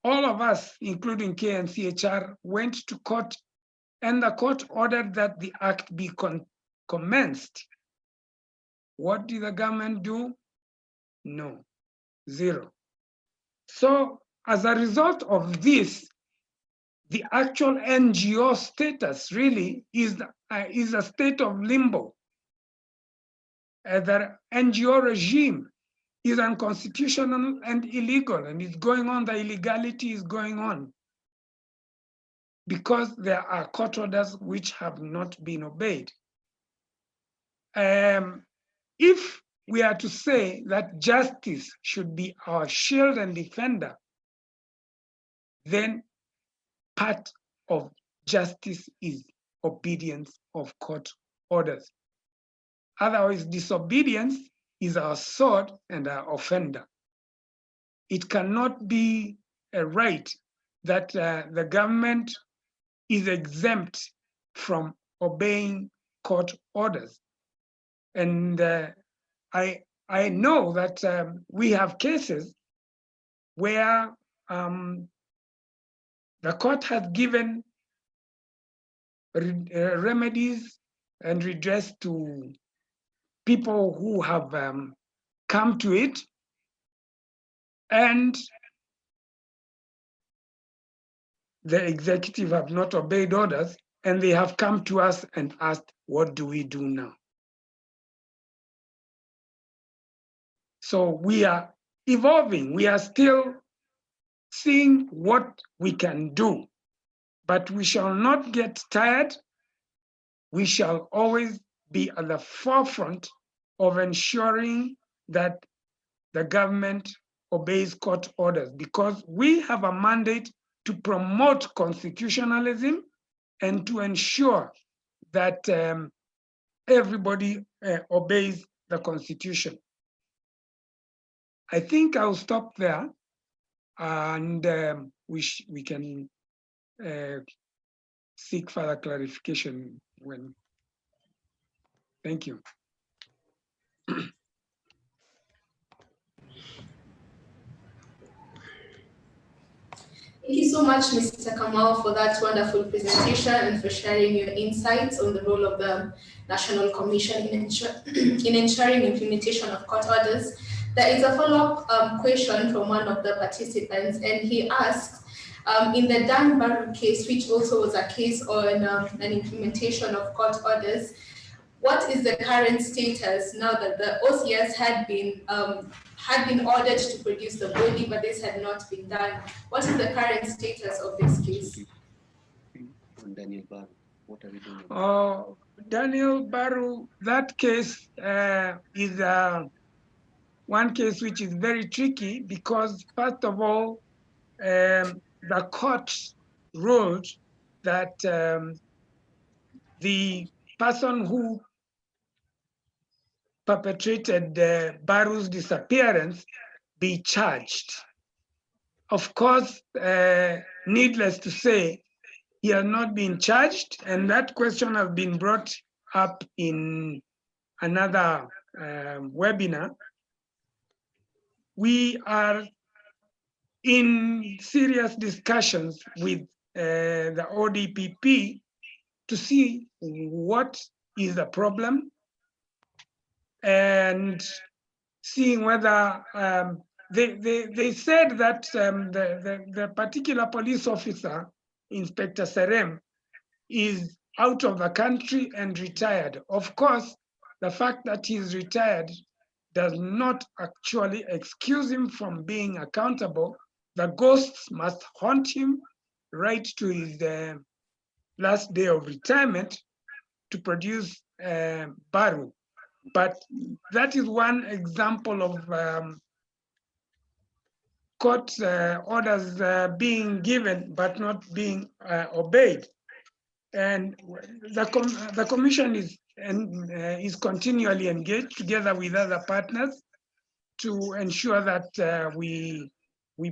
all of us, including KNCHR, went to court, and the court ordered that the act be commenced. What did the government do? No, zero. So as a result of this, the actual NGO status really is a state of limbo. The NGO regime is unconstitutional and illegal, and it's going on, the illegality is going on because there are court orders which have not been obeyed. If we are to say that justice should be our shield and defender, then part of justice is obedience of court orders. Otherwise, disobedience is our sword and our offender. It cannot be a right that the government is exempt from obeying court orders. And I know that we have cases where the court has given remedies and redress to people who have come to it, and the executive have not obeyed orders, and they have come to us and asked, what do we do now? So we are evolving. We are still seeing what we can do, but we shall not get tired. We shall always be at the forefront of ensuring that the government obeys court orders, because we have a mandate to promote constitutionalism and to ensure that everybody obeys the Constitution. I think I'll stop there, and we can seek further clarification when. Thank you. Thank you so much, Mr. Kamal, for that wonderful presentation and for sharing your insights on the role of the National Commission in ensuring implementation of court orders. There is a follow-up question from one of the participants, and he asks, in the Dan Baru case, which also was a case on an implementation of court orders, what is the current status now that the OCS had been ordered to produce the body, but this had not been done? What is the current status of this case? On Daniel Baru, what are we doing? Daniel Baru, that case is one case which is very tricky because, first of all, the court ruled that the person who perpetrated Baru's disappearance be charged. Of course, needless to say, he has not been charged, and that question has been brought up in another webinar. We are in serious discussions with the ODPP to see what is the problem and seeing whether they said that the particular police officer, Inspector Serem, is out of the country and retired. Of course, the fact that he's retired does not actually excuse him from being accountable. The ghosts must haunt him right to his last day of retirement to produce Baru. But that is one example of court orders being given but not being obeyed. And the commission is continually engaged together with other partners to ensure that we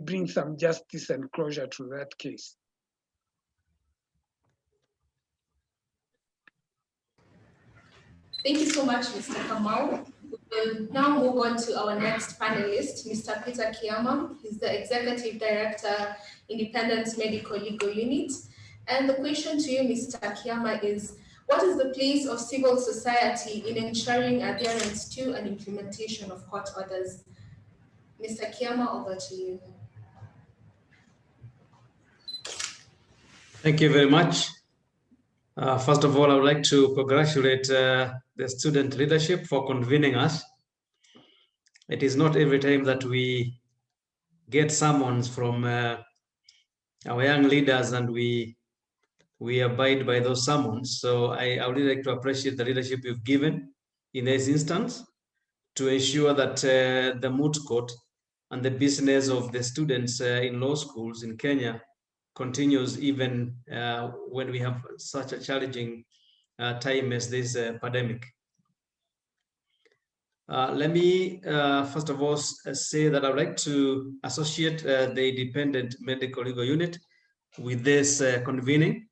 bring some justice and closure to that case. Thank you so much, Mr. Kamal. We will now move on to our next panelist, Mr. Peter Kiama. He's the Executive Director, Independent Medical Legal Unit. And the question to you, Mr. Kiama, is what is the place of civil society in ensuring adherence to and implementation of court orders? Mr. Kiama, over to you. Thank you very much. First of all, I would like to congratulate the student leadership for convening us. It is not every time that we get summons from our young leaders and we abide by those summons. So I would really like to appreciate the leadership you've given in this instance to ensure that the moot court and the business of the students in law schools in Kenya continues even when we have such a challenging time as this pandemic. Let me first of all say that I would like to associate the Independent Medical Legal Unit with this convening,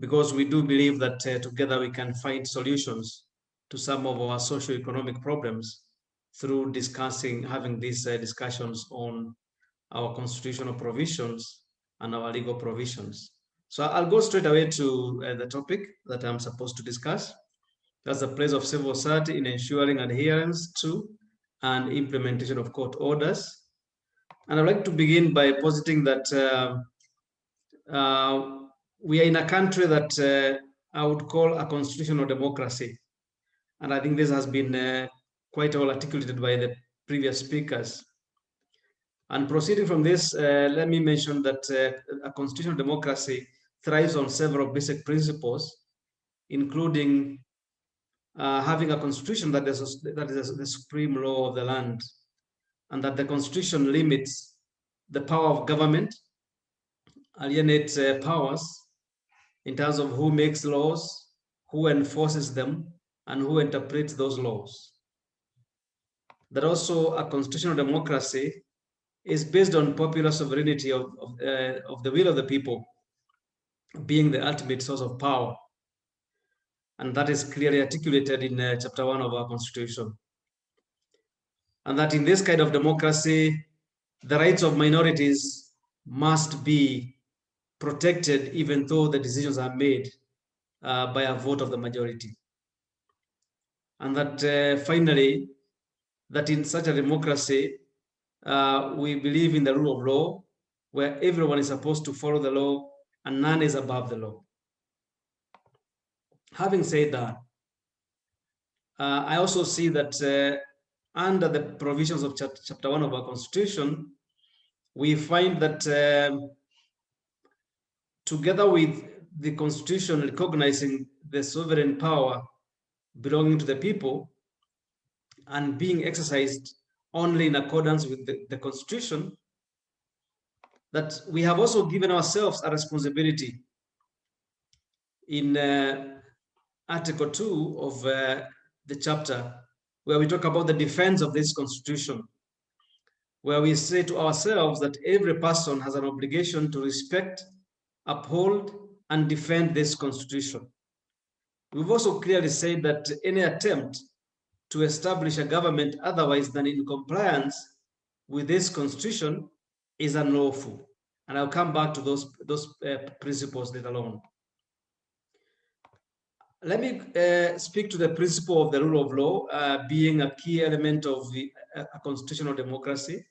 because we do believe that together we can find solutions to some of our socio-economic problems through having these discussions on our constitutional provisions and our legal provisions. So I'll go straight away to the topic that I'm supposed to discuss. That's the place of civil society in ensuring adherence to and implementation of court orders. And I'd like to begin by positing that we are in a country that I would call a constitutional democracy. And I think this has been quite well articulated by the previous speakers. And proceeding from this, let me mention that a constitutional democracy thrives on several basic principles, including having a constitution that is the supreme law of the land, and that the constitution limits the power of government, alienates powers in terms of who makes laws, who enforces them, and who interprets those laws. That also a constitutional democracy is based on popular sovereignty of the will of the people being the ultimate source of power. And that is clearly articulated in chapter 1 of our constitution. And that in this kind of democracy, the rights of minorities must be protected even though the decisions are made by a vote of the majority. And that finally, that in such a democracy, we believe in the rule of law, where everyone is supposed to follow the law and none is above the law. Having said that, I also see that under the provisions of chapter 1 of our constitution, we find that together with the constitution recognizing the sovereign power belonging to the people and being exercised only in accordance with the constitution, that we have also given ourselves a responsibility in Article 2 of the chapter, where we talk about the defense of this constitution, where we say to ourselves that every person has an obligation to respect, uphold, and defend this constitution. We've also clearly said that any attempt to establish a government otherwise than in compliance with this constitution is unlawful. And I'll come back to those principles later on. Let me speak to the principle of the rule of law being a key element of a constitutional democracy,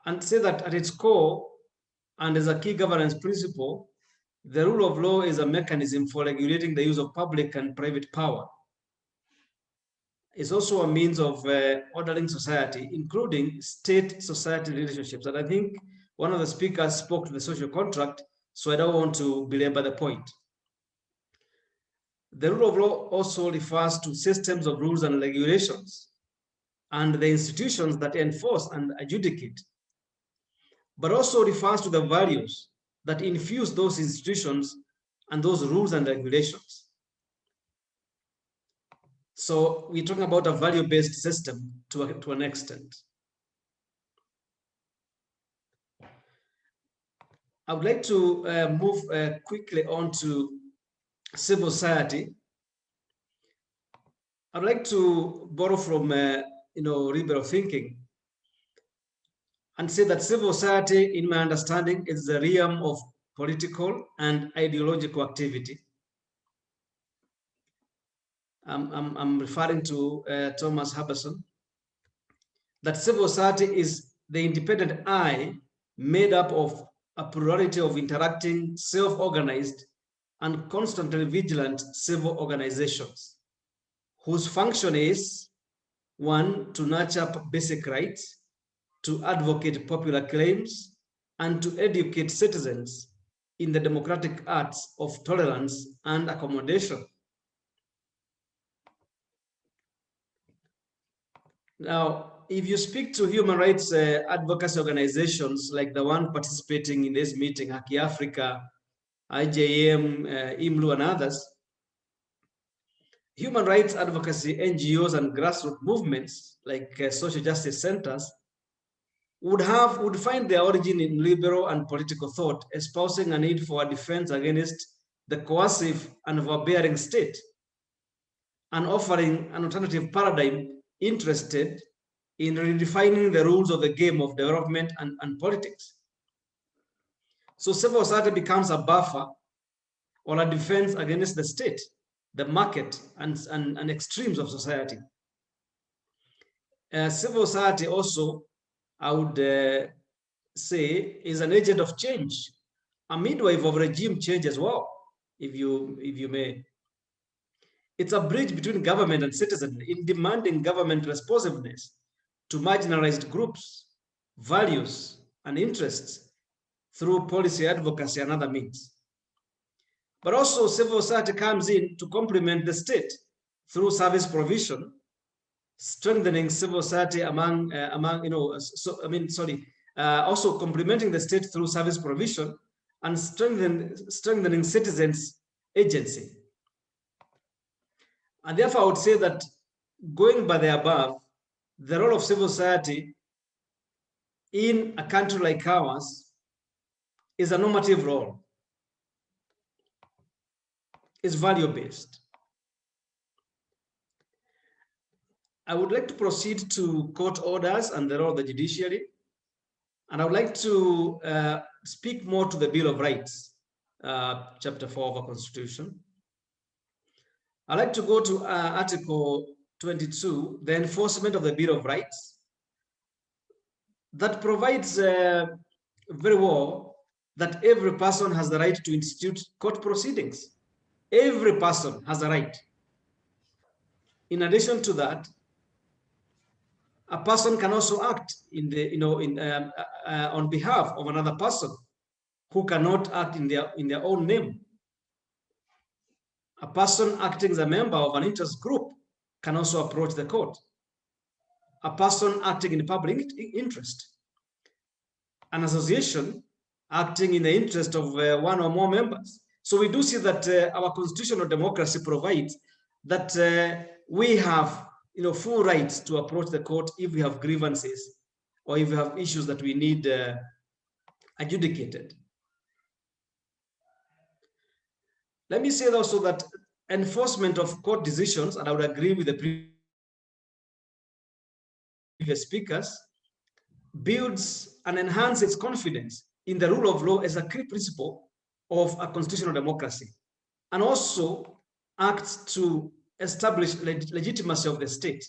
and say that at its core and as a key governance principle, the rule of law is a mechanism for regulating the use of public and private power. It's also a means of ordering society, including state-society relationships. And I think one of the speakers spoke to the social contract, so I don't want to belabor the point. The rule of law also refers to systems of rules and regulations, and the institutions that enforce and adjudicate, but also refers to the values that infuse those institutions and those rules and regulations. So we're talking about a value-based system to an extent. I would like to move quickly on to civil society. I'd like to borrow from liberal thinking and say that civil society, in my understanding, is the realm of political and ideological activity. I'm referring to Thomas Haberson, that civil society is the independent I made up of a plurality of interacting, self-organized, and constantly vigilant civil organizations, whose function is, one, to nurture basic rights, to advocate popular claims, and to educate citizens in the democratic arts of tolerance and accommodation. Now, if you speak to human rights advocacy organizations like the one participating in this meeting, Haki Africa, IJM, IMLU, and others, human rights advocacy NGOs and grassroots movements like social justice centers would find their origin in liberal and political thought, espousing a need for a defense against the coercive and overbearing state, and offering an alternative paradigm interested in redefining the rules of the game of development and politics. So civil society becomes a buffer or a defense against the state, the market, and extremes of society. Civil society also, I would say, is an agent of change, a midwife of regime change as well, if you may. It's a bridge between government and citizen in demanding government responsiveness to marginalized groups, values, and interests through policy advocacy and other means. But also civil society comes in to complement the state through service provision, strengthening civil society also complementing the state through service provision and strengthening citizens' agency. And therefore, I would say that going by the above, the role of civil society in a country like ours is a normative role. It's value-based. I would like to proceed to court orders and the role of the judiciary. And I would like to speak more to the Bill of Rights, Chapter 4 of our Constitution. I'd like to go to Article 22, the enforcement of the Bill of Rights, that provides very well that every person has the right to institute court proceedings. Every person has a right. In addition to that, a person can also act on behalf of another person who cannot act in their own name. A person acting as a member of an interest group can also approach the court. A person acting in the public interest. An association acting in the interest of one or more members. So we do see that our constitutional democracy provides that we have full rights to approach the court if we have grievances or if we have issues that we need adjudicated. Let me say also that enforcement of court decisions, and I would agree with the previous speakers, builds and enhances confidence in the rule of law as a key principle of a constitutional democracy, and also acts to establish legitimacy of the state.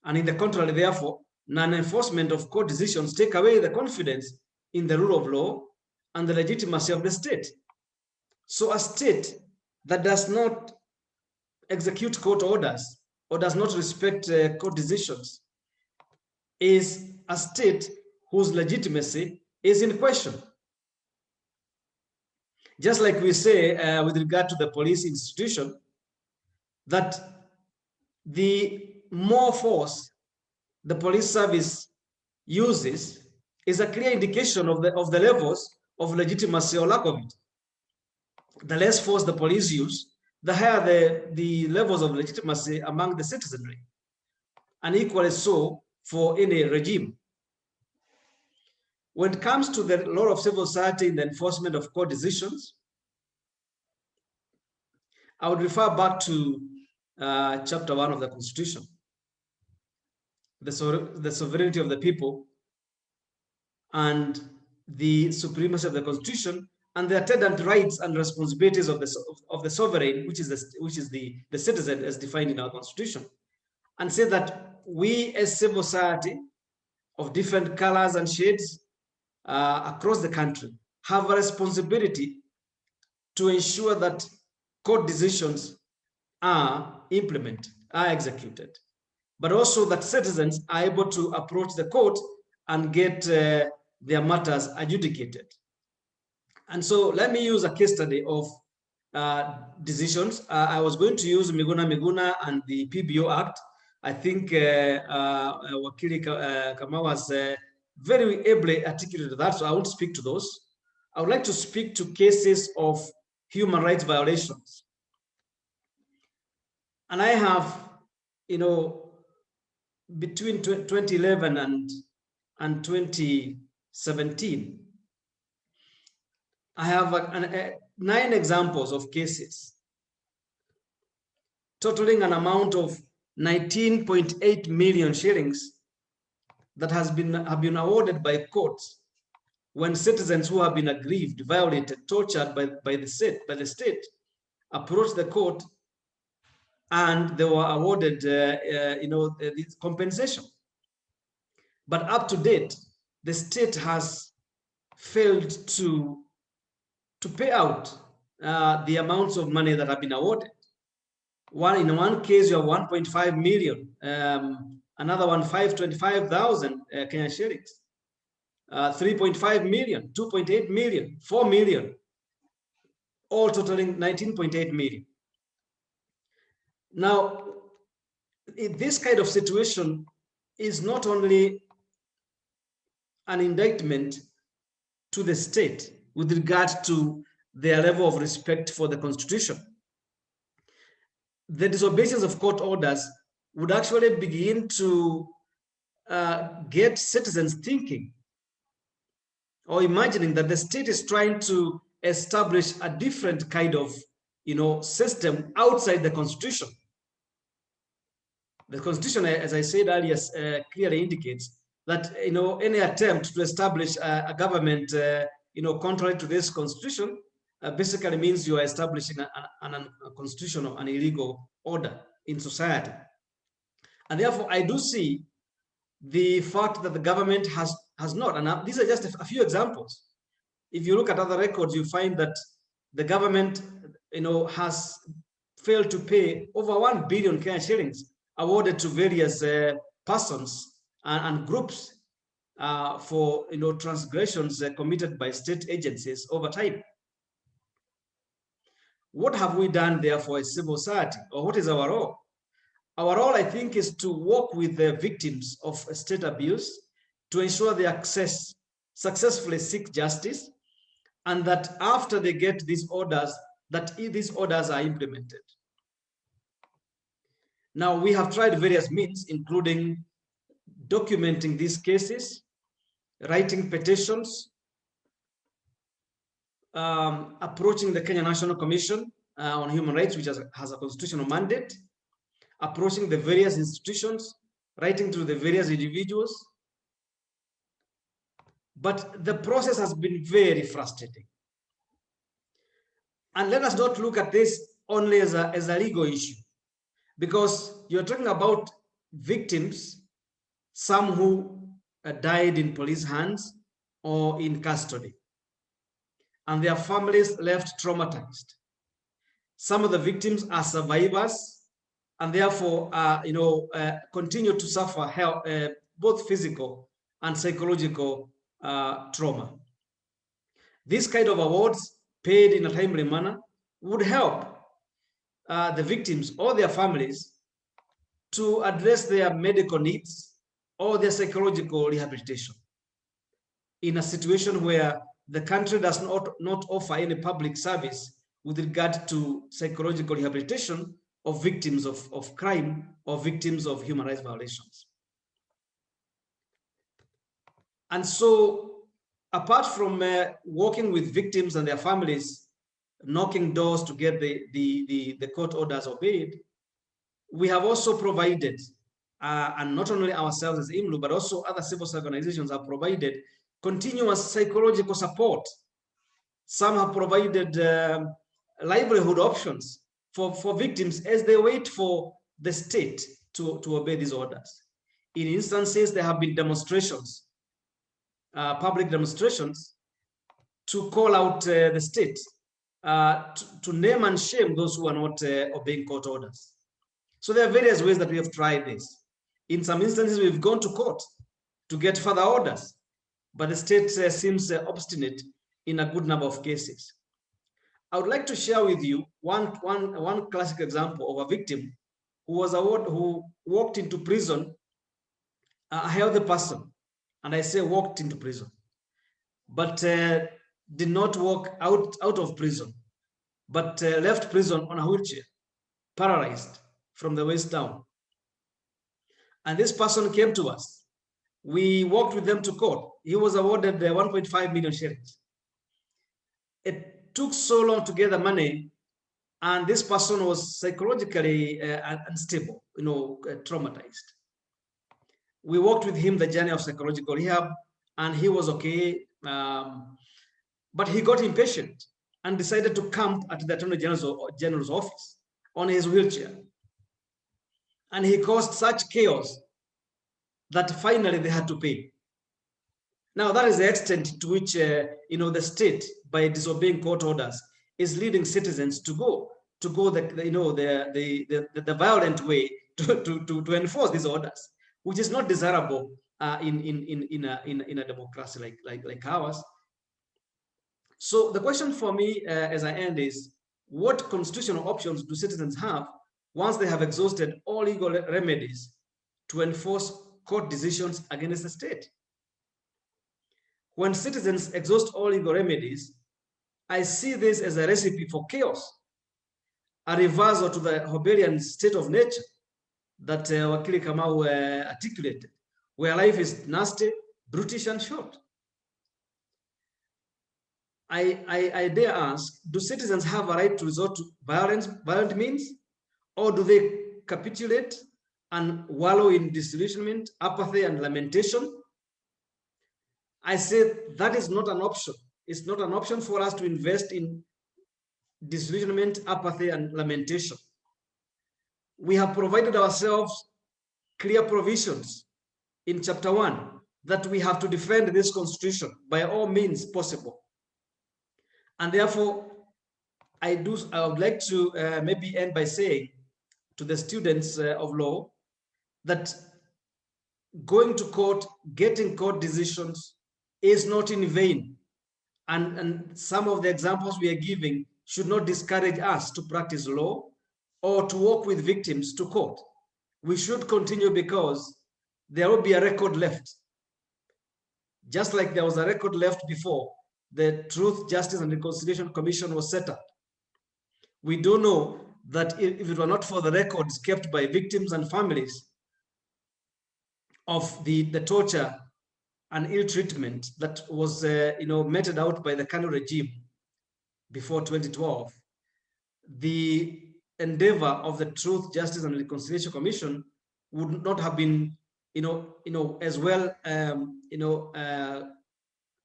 And in the contrary, therefore, non-enforcement of court decisions take away the confidence in the rule of law and the legitimacy of the state. So a state that does not execute court orders or does not respect court decisions is a state whose legitimacy is in question. Just like we say with regard to the police institution, that the more force the police service uses is a clear indication of the levels of legitimacy or lack of it. The less force the police use, the higher the levels of legitimacy among the citizenry, and equally so for any regime. When it comes to the role of civil society in the enforcement of court decisions, I would refer back to chapter 1 of the Constitution, the sovereignty of the people and the supremacy of the Constitution and the attendant rights and responsibilities of the sovereign, which is the citizen as defined in our Constitution, and say that we as civil society of different colors and shades across the country have a responsibility to ensure that court decisions are implemented, are executed, but also that citizens are able to approach the court and get their matters adjudicated. And so let me use a case study of decisions. I was going to use Miguna and the PBO Act. I think Wakili Kamal has very ably articulated that, so I won't speak to those. I would like to speak to cases of human rights violations. And I have, between 2011 and 2017, I have 9 examples of cases totaling an amount of 19.8 million shillings that have been awarded by courts when citizens who have been aggrieved, violated, tortured by the state approached the court and they were awarded this compensation. But up to date, the state has failed to pay out the amounts of money that have been awarded. In one case, you have 1.5 million, another one 525,000 Kenyan shillings, 3.5 million, 2.8 million, 4 million, all totaling 19.8 million. Now, this kind of situation is not only an indictment to the state with regard to their level of respect for the Constitution. The disobedience of court orders would actually begin to get citizens thinking or imagining that the state is trying to establish a different kind of system outside the Constitution. The Constitution, as I said earlier, clearly indicates that any attempt to establish a government contrary to this Constitution basically means you are establishing a constitutional and illegal order in society. And therefore, I do see the fact that the government has not, and these are just a few examples. If you look at other records, you find that the government has failed to pay over 1 billion Kenyan shillings awarded to various persons and groups for transgressions committed by state agencies over time. What have we done therefore as civil society, or what is our role? Our role, I think, is to work with the victims of state abuse to ensure they successfully seek justice, and that after they get these orders, that these orders are implemented. Now, we have tried various means, including documenting these cases, writing petitions, approaching the Kenya National Commission on Human Rights, which has a constitutional mandate, approaching the various institutions, writing to the various individuals. But the process has been very frustrating. And let us not look at this only as a legal issue, because you're talking about victims, some who died in police hands or in custody, and their families left traumatized. Some of the victims are survivors, and therefore, continue to suffer both physical and psychological trauma. This kind of awards paid in a timely manner would help the victims or their families to address their medical needs, or their psychological rehabilitation in a situation where the country does not offer any public service with regard to psychological rehabilitation of victims of crime or victims of human rights violations. And so, apart from working with victims and their families, knocking doors to get the court orders obeyed, we have also provided, and not only ourselves as IMLU, but also other civil society organizations have provided continuous psychological support. Some have provided livelihood options for victims as they wait for the state to obey these orders. In instances, there have been demonstrations, public demonstrations, to call out the state, to name and shame those who are not obeying court orders. So there are various ways that we have tried this. In some instances, we've gone to court to get further orders, but the state seems obstinate in a good number of cases. I would like to share with you one classic example of a victim who walked into prison, a healthy person, and I say walked into prison, but did not walk out of prison, but left prison on a wheelchair, paralyzed from the waist down. And this person came to us. We walked with them to court. He was awarded 1.5 million shillings. It took so long to get the money, and this person was psychologically unstable, traumatized. We walked with him the journey of psychological rehab, and he was okay, but he got impatient and decided to camp at the Attorney General's office on his wheelchair. And he caused such chaos that finally they had to pay. Now that is the extent to which the state, by disobeying court orders, is leading citizens to go the violent way to enforce these orders, which is not desirable in a democracy like ours. So the question for me as I end is, what constitutional options do citizens have once they have exhausted all legal remedies to enforce court decisions against the state? When citizens exhaust all legal remedies, I see this as a recipe for chaos, a reversal to the Hobelian state of nature that Wakili Kamal articulated, where life is nasty, brutish, and short. I dare ask, do citizens have a right to resort to violent means, or do they capitulate and wallow in disillusionment, apathy, and lamentation? I say that is not an option. It's not an option for us to invest in disillusionment, apathy, and lamentation. We have provided ourselves clear provisions in Chapter 1 that we have to defend this Constitution by all means possible. And therefore, I would like to maybe end by saying to the students of law that going to court, getting court decisions is not in vain. And some of the examples we are giving should not discourage us to practice law or to work with victims to court. We should continue because there will be a record left. Just like there was a record left before the Truth, Justice, and Reconciliation Commission was set up. We do know that if it were not for the records kept by victims and families of the torture and ill treatment that was meted out by the Kanu regime before 2012, the endeavor of the Truth, Justice, and Reconciliation Commission would not have been as well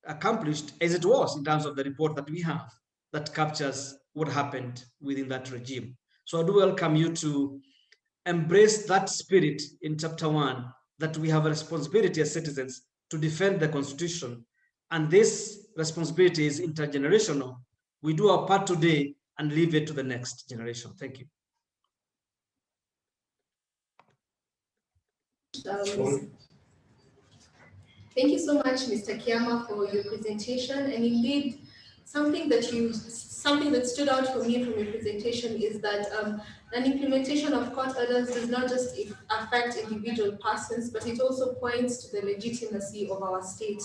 accomplished as it was in terms of the report that we have that captures what happened within that regime. So I do welcome you to embrace that spirit in Chapter 1, that we have a responsibility as citizens to defend the Constitution. And this responsibility is intergenerational. We do our part today and leave it to the next generation. Thank you. Thank you so much, Mr. Kiama, for your presentation. And indeed, Something that stood out for me from your presentation is that an implementation of court orders does not just affect individual persons, but it also points to the legitimacy of our state.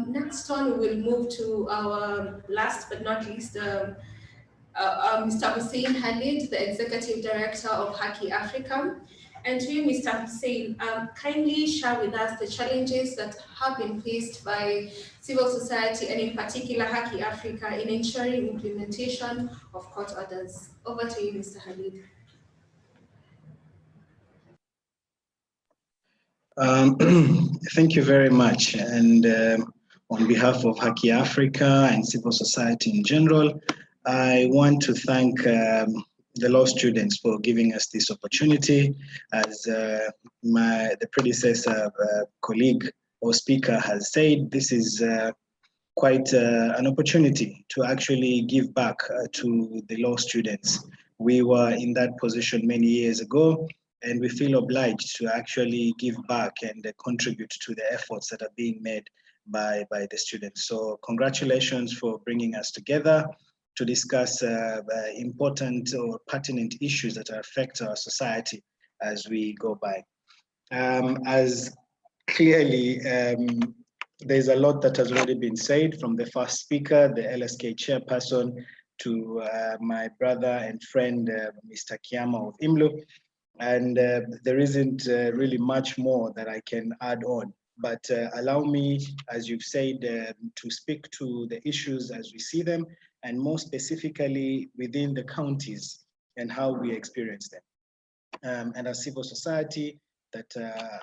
Next on, we'll move to our last but not least, Mr. Hussein Khalid, the Executive Director of Haki Africa. And to you, Mr. Hussein, kindly share with us the challenges that have been faced by civil society and in particular Haki Africa in ensuring implementation of court orders. Over to you, Mr. Khalid. Thank you very much. And on behalf of Haki Africa and civil society in general, I want to thank the law students for giving us this opportunity. As the predecessor colleague or speaker has said, this is quite an opportunity to actually give back to the law students. We were in that position many years ago, and we feel obliged to actually give back and contribute to the efforts that are being made by the students. So congratulations for bringing us together to discuss important or pertinent issues that affect our society as we go by. As clearly, there's a lot that has already been said from the first speaker, the LSK chairperson, to my brother and friend, Mr. Kiyama of IMLU. And there isn't really much more that I can add on. But allow me, as you've said, to speak to the issues as we see them, and more specifically within the counties and how we experience them. And as civil society, that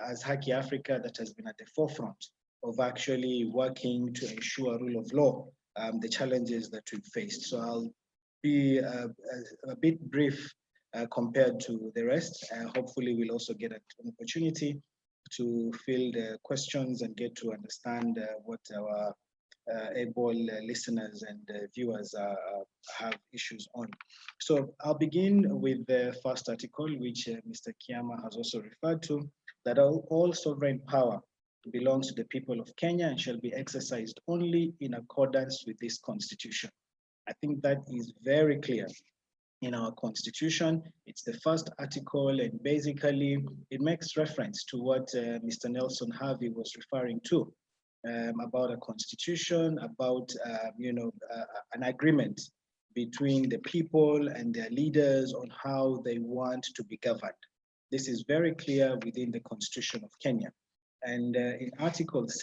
as Haki Africa, that has been at the forefront of actually working to ensure rule of law, the challenges that we've faced. So I'll be a bit brief compared to the rest. Hopefully we'll also get an opportunity to field questions and get to understand what our able listeners and viewers have issues on. So I'll begin with the first article, which Mr. Kiyama has also referred to, that all sovereign power belongs to the people of Kenya and shall be exercised only in accordance with this constitution. I think that is very clear in our constitution. It's the first article, and basically it makes reference to what Mr. Nelson Harvey was referring to about a constitution, about an agreement between the people and their leaders on how they want to be governed. This is very clear within the Constitution of Kenya. And in Article 10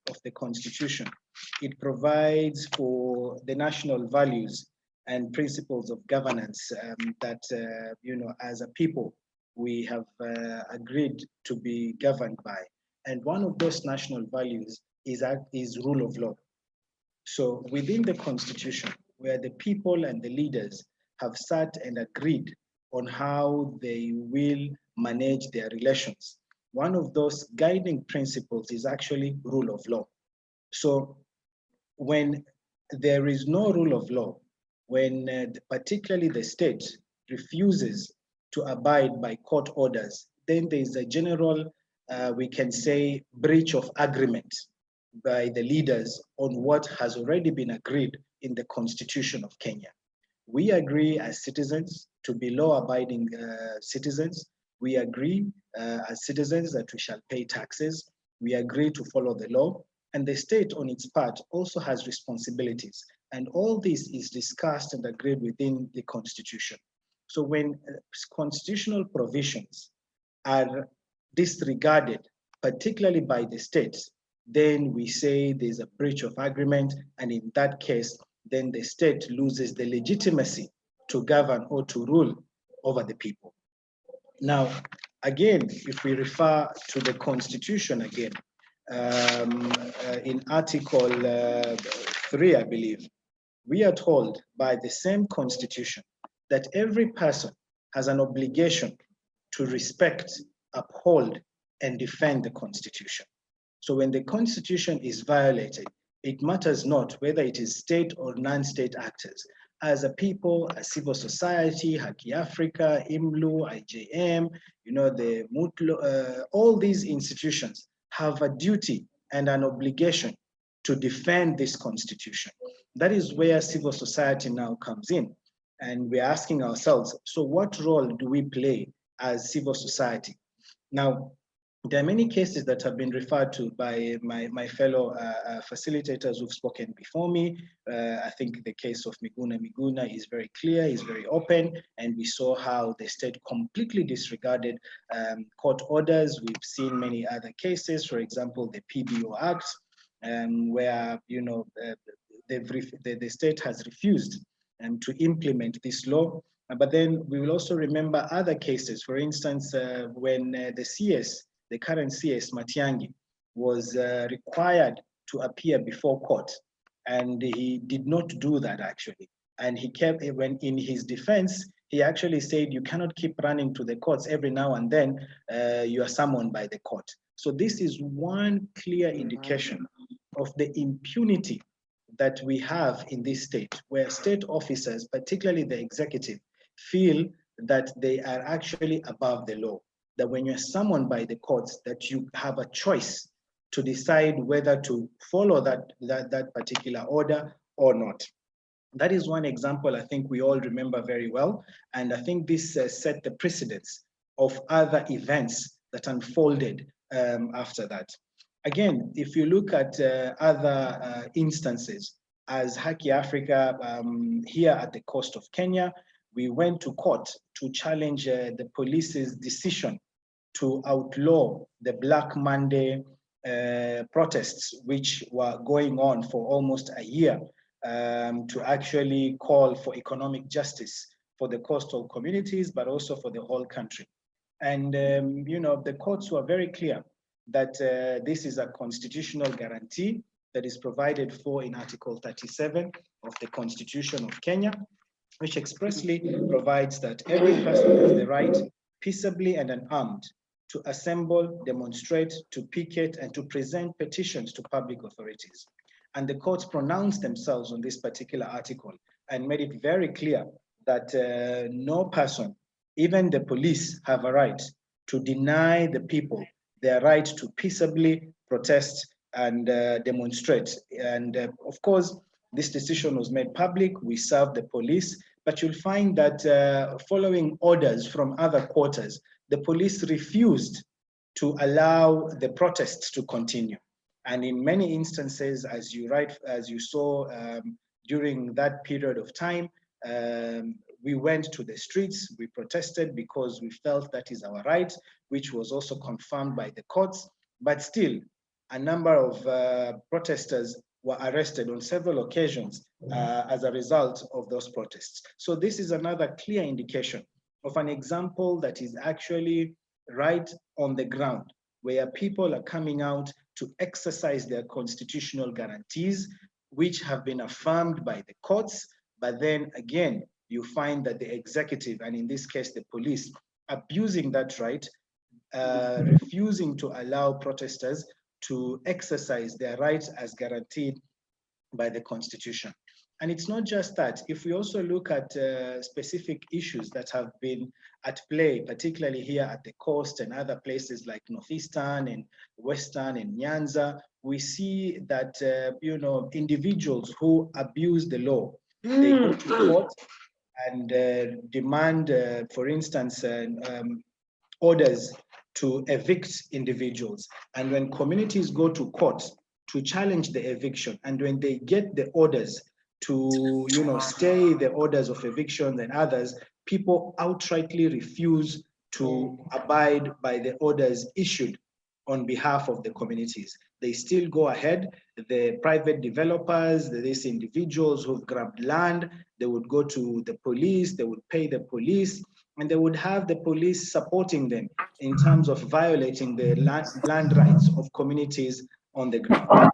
of the Constitution, it provides for the national values and principles of governance that, as a people, we have agreed to be governed by. And one of those national values is rule of law. So within the Constitution, where the people and the leaders have sat and agreed on how they will manage their relations, one of those guiding principles is actually rule of law. So when there is no rule of law, when particularly the state refuses to abide by court orders, then there is a general, we can say, breach of agreement by the leaders on what has already been agreed in the Constitution of Kenya. We agree as citizens to be law-abiding citizens. We agree as citizens that we shall pay taxes. We agree to follow the law. And the state on its part also has responsibilities. And all this is discussed and agreed within the Constitution. So when constitutional provisions are disregarded, particularly by the states, then we say there's a breach of agreement. And in that case, then the state loses the legitimacy to govern or to rule over the people. Now, again, if we refer to the Constitution again, in Article 3, I believe, we are told by the same Constitution that every person has an obligation to respect, uphold, and defend the Constitution. So when the Constitution is violated, it matters not whether it is state or non-state actors. As a people, as civil society, Haki Africa, IMLU, IJM, the Moot, all these institutions have a duty and an obligation to defend this constitution. That is where civil society now comes in. And we're asking ourselves, so what role do we play as civil society? Now, there are many cases that have been referred to by my fellow facilitators who've spoken before me. I think the case of Miguna is very clear, is very open, and we saw how the state completely disregarded court orders. We've seen many other cases, for example, the PBO Act, where the state has refused to implement this law. But then we will also remember other cases. For instance, when the current CS, Matiang'i, was required to appear before court, and he did not do that actually. And he kept, when in his defense, he actually said, you cannot keep running to the courts every now and then, you are summoned by the court. So this is one clear indication of the impunity that we have in this state, where state officers, particularly the executive, feel that they are actually above the law. That when you're summoned by the courts, that you have a choice to decide whether to follow that particular order or not. That is one example I think we all remember very well. And I think this set the precedence of other events that unfolded after that. Again, if you look at other instances, as Haki Africa here at the coast of Kenya, we went to court to challenge the police's decision to outlaw the Black Monday protests, which were going on for almost a year, to actually call for economic justice for the coastal communities, but also for the whole country. And the courts were very clear that this is a constitutional guarantee that is provided for in Article 37 of the Constitution of Kenya, which expressly provides that every person has the right, peaceably and unarmed, to assemble, demonstrate, to picket, and to present petitions to public authorities. And the courts pronounced themselves on this particular article and made it very clear that no person, even the police, have a right to deny the people their right to peaceably protest and demonstrate. And of course, this decision was made public. We served the police, but you'll find that following orders from other quarters, the police refused to allow the protests to continue. And in many instances, as you saw during that period of time, we went to the streets, we protested because we felt that is our right, which was also confirmed by the courts. But still, a number of protesters were arrested on several occasions as a result of those protests. So this is another clear indication of an example that is actually right on the ground, where people are coming out to exercise their constitutional guarantees, which have been affirmed by the courts. But then again, you find that the executive, and in this case, the police, abusing that right, refusing to allow protesters to exercise their rights as guaranteed by the Constitution. And it's not just that. If we also look at specific issues that have been at play, particularly here at the coast and other places like Northeastern and Western and Nyanza, we see that individuals who abuse the law, they go to court and demand, for instance, orders to evict individuals. And when communities go to court to challenge the eviction, and when they get the orders to stay the orders of eviction and others, people outrightly refuse to abide by the orders issued on behalf of the communities. They still go ahead. The private developers, these individuals who've grabbed land, they would go to the police, they would pay the police, and they would have the police supporting them in terms of violating the land rights of communities on the ground.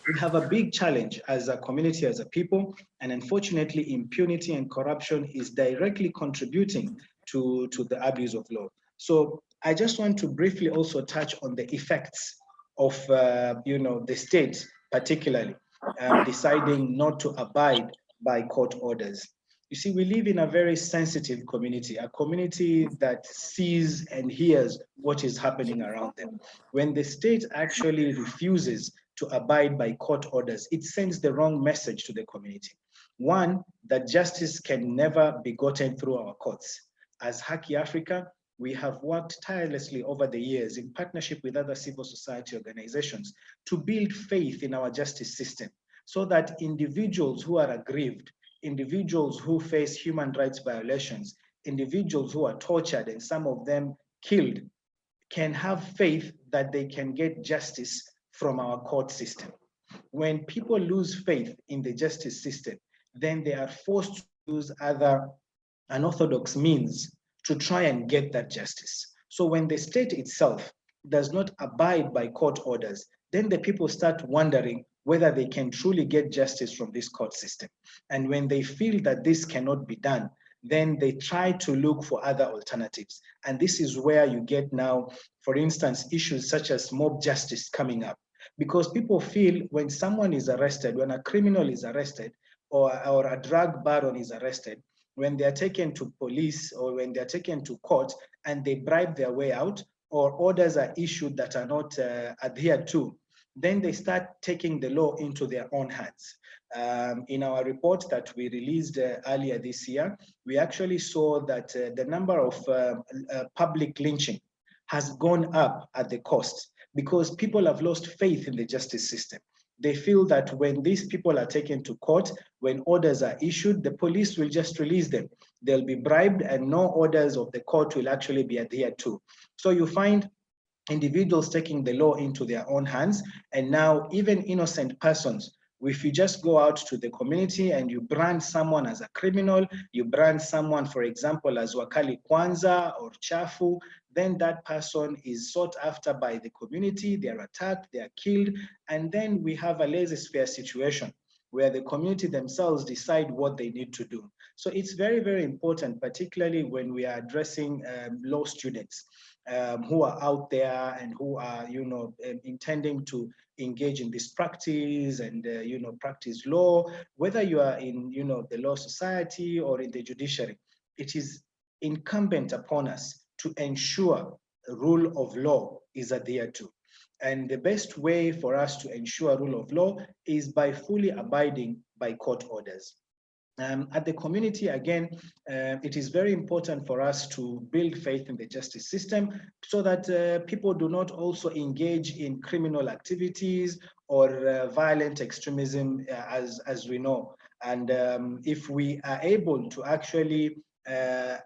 We have a big challenge as a community, as a people, and unfortunately, impunity and corruption is directly contributing to the abuse of law. So I just want to briefly also touch on the effects of the state, particularly deciding not to abide by court orders. You see, we live in a very sensitive community, a community that sees and hears what is happening around them. When the state actually refuses to abide by court orders, it sends the wrong message to the community. One, that justice can never be gotten through our courts. As Haki Africa, we have worked tirelessly over the years in partnership with other civil society organizations to build faith in our justice system so that individuals who are aggrieved, individuals who face human rights violations, individuals who are tortured and some of them killed can have faith that they can get justice from our court system. When people lose faith in the justice system, then they are forced to use other unorthodox means to try and get that justice. So when the state itself does not abide by court orders, then the people start wondering whether they can truly get justice from this court system. And when they feel that this cannot be done, then they try to look for other alternatives. And this is where you get now, for instance, issues such as mob justice coming up. Because people feel when someone is arrested, when a criminal is arrested, or a drug baron is arrested, when they are taken to police or when they are taken to court and they bribe their way out, or orders are issued that are not adhered to, then they start taking the law into their own hands. In our report that we released earlier this year, we actually saw that the number of public lynching has gone up at the cost because people have lost faith in the justice system. They feel that when these people are taken to court, when orders are issued, the police will just release them. They'll be bribed and no orders of the court will actually be adhered to. So you find individuals taking the law into their own hands, and now even innocent persons, if you just go out to the community and you brand someone as a criminal, you brand someone, for example, as Wakali Kwanza or Chafu, then that person is sought after by the community, they are attacked, they are killed, and then we have a laissez-faire situation where the community themselves decide what they need to do. So it's very, very important, particularly when we are addressing law students who are out there and who are, intending to engage in this practice and, practice law, whether you are in, the law society or in the judiciary, it is incumbent upon us to ensure the rule of law is adhered to. And the best way for us to ensure rule of law is by fully abiding by court orders. At the community, again, it is very important for us to build faith in the justice system so that people do not also engage in criminal activities or violent extremism, as we know. And if we are able to actually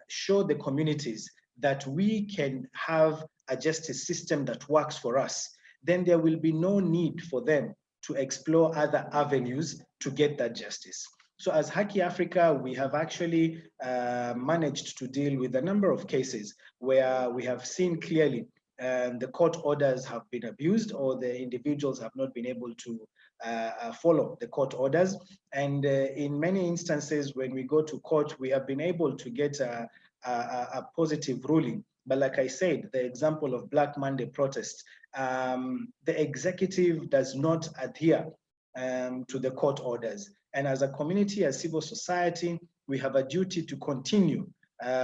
show the communities that we can have a justice system that works for us, then there will be no need for them to explore other avenues to get that justice. So as Haki Africa, we have actually managed to deal with a number of cases where we have seen clearly the court orders have been abused or the individuals have not been able to follow the court orders. And in many instances, when we go to court, we have been able to get a positive ruling. But like I said, the example of Black Monday protests, the executive does not adhere to the court orders. And as a community, as civil society, we have a duty to continue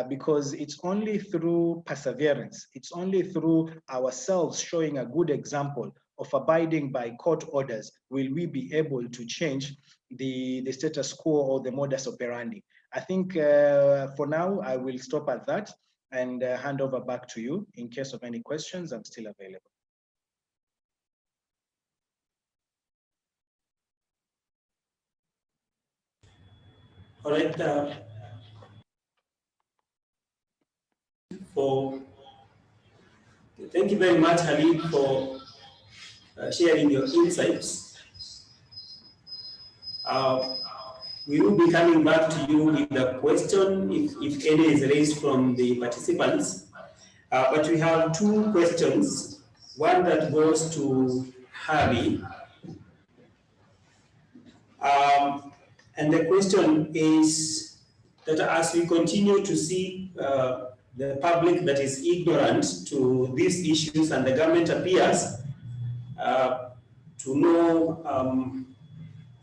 because it's only through perseverance, it's only through ourselves showing a good example of abiding by court orders will we be able to change the status quo or the modus operandi. I think for now, I will stop at that and hand over back to you. In case of any questions, I'm still available. All right. Thank you very much, Halid, for sharing your insights. We will be coming back to you with a question if any is raised from the participants. But we have two questions. One that goes to Harry. And the question is that as we continue to see the public that is ignorant to these issues and the government appears to know,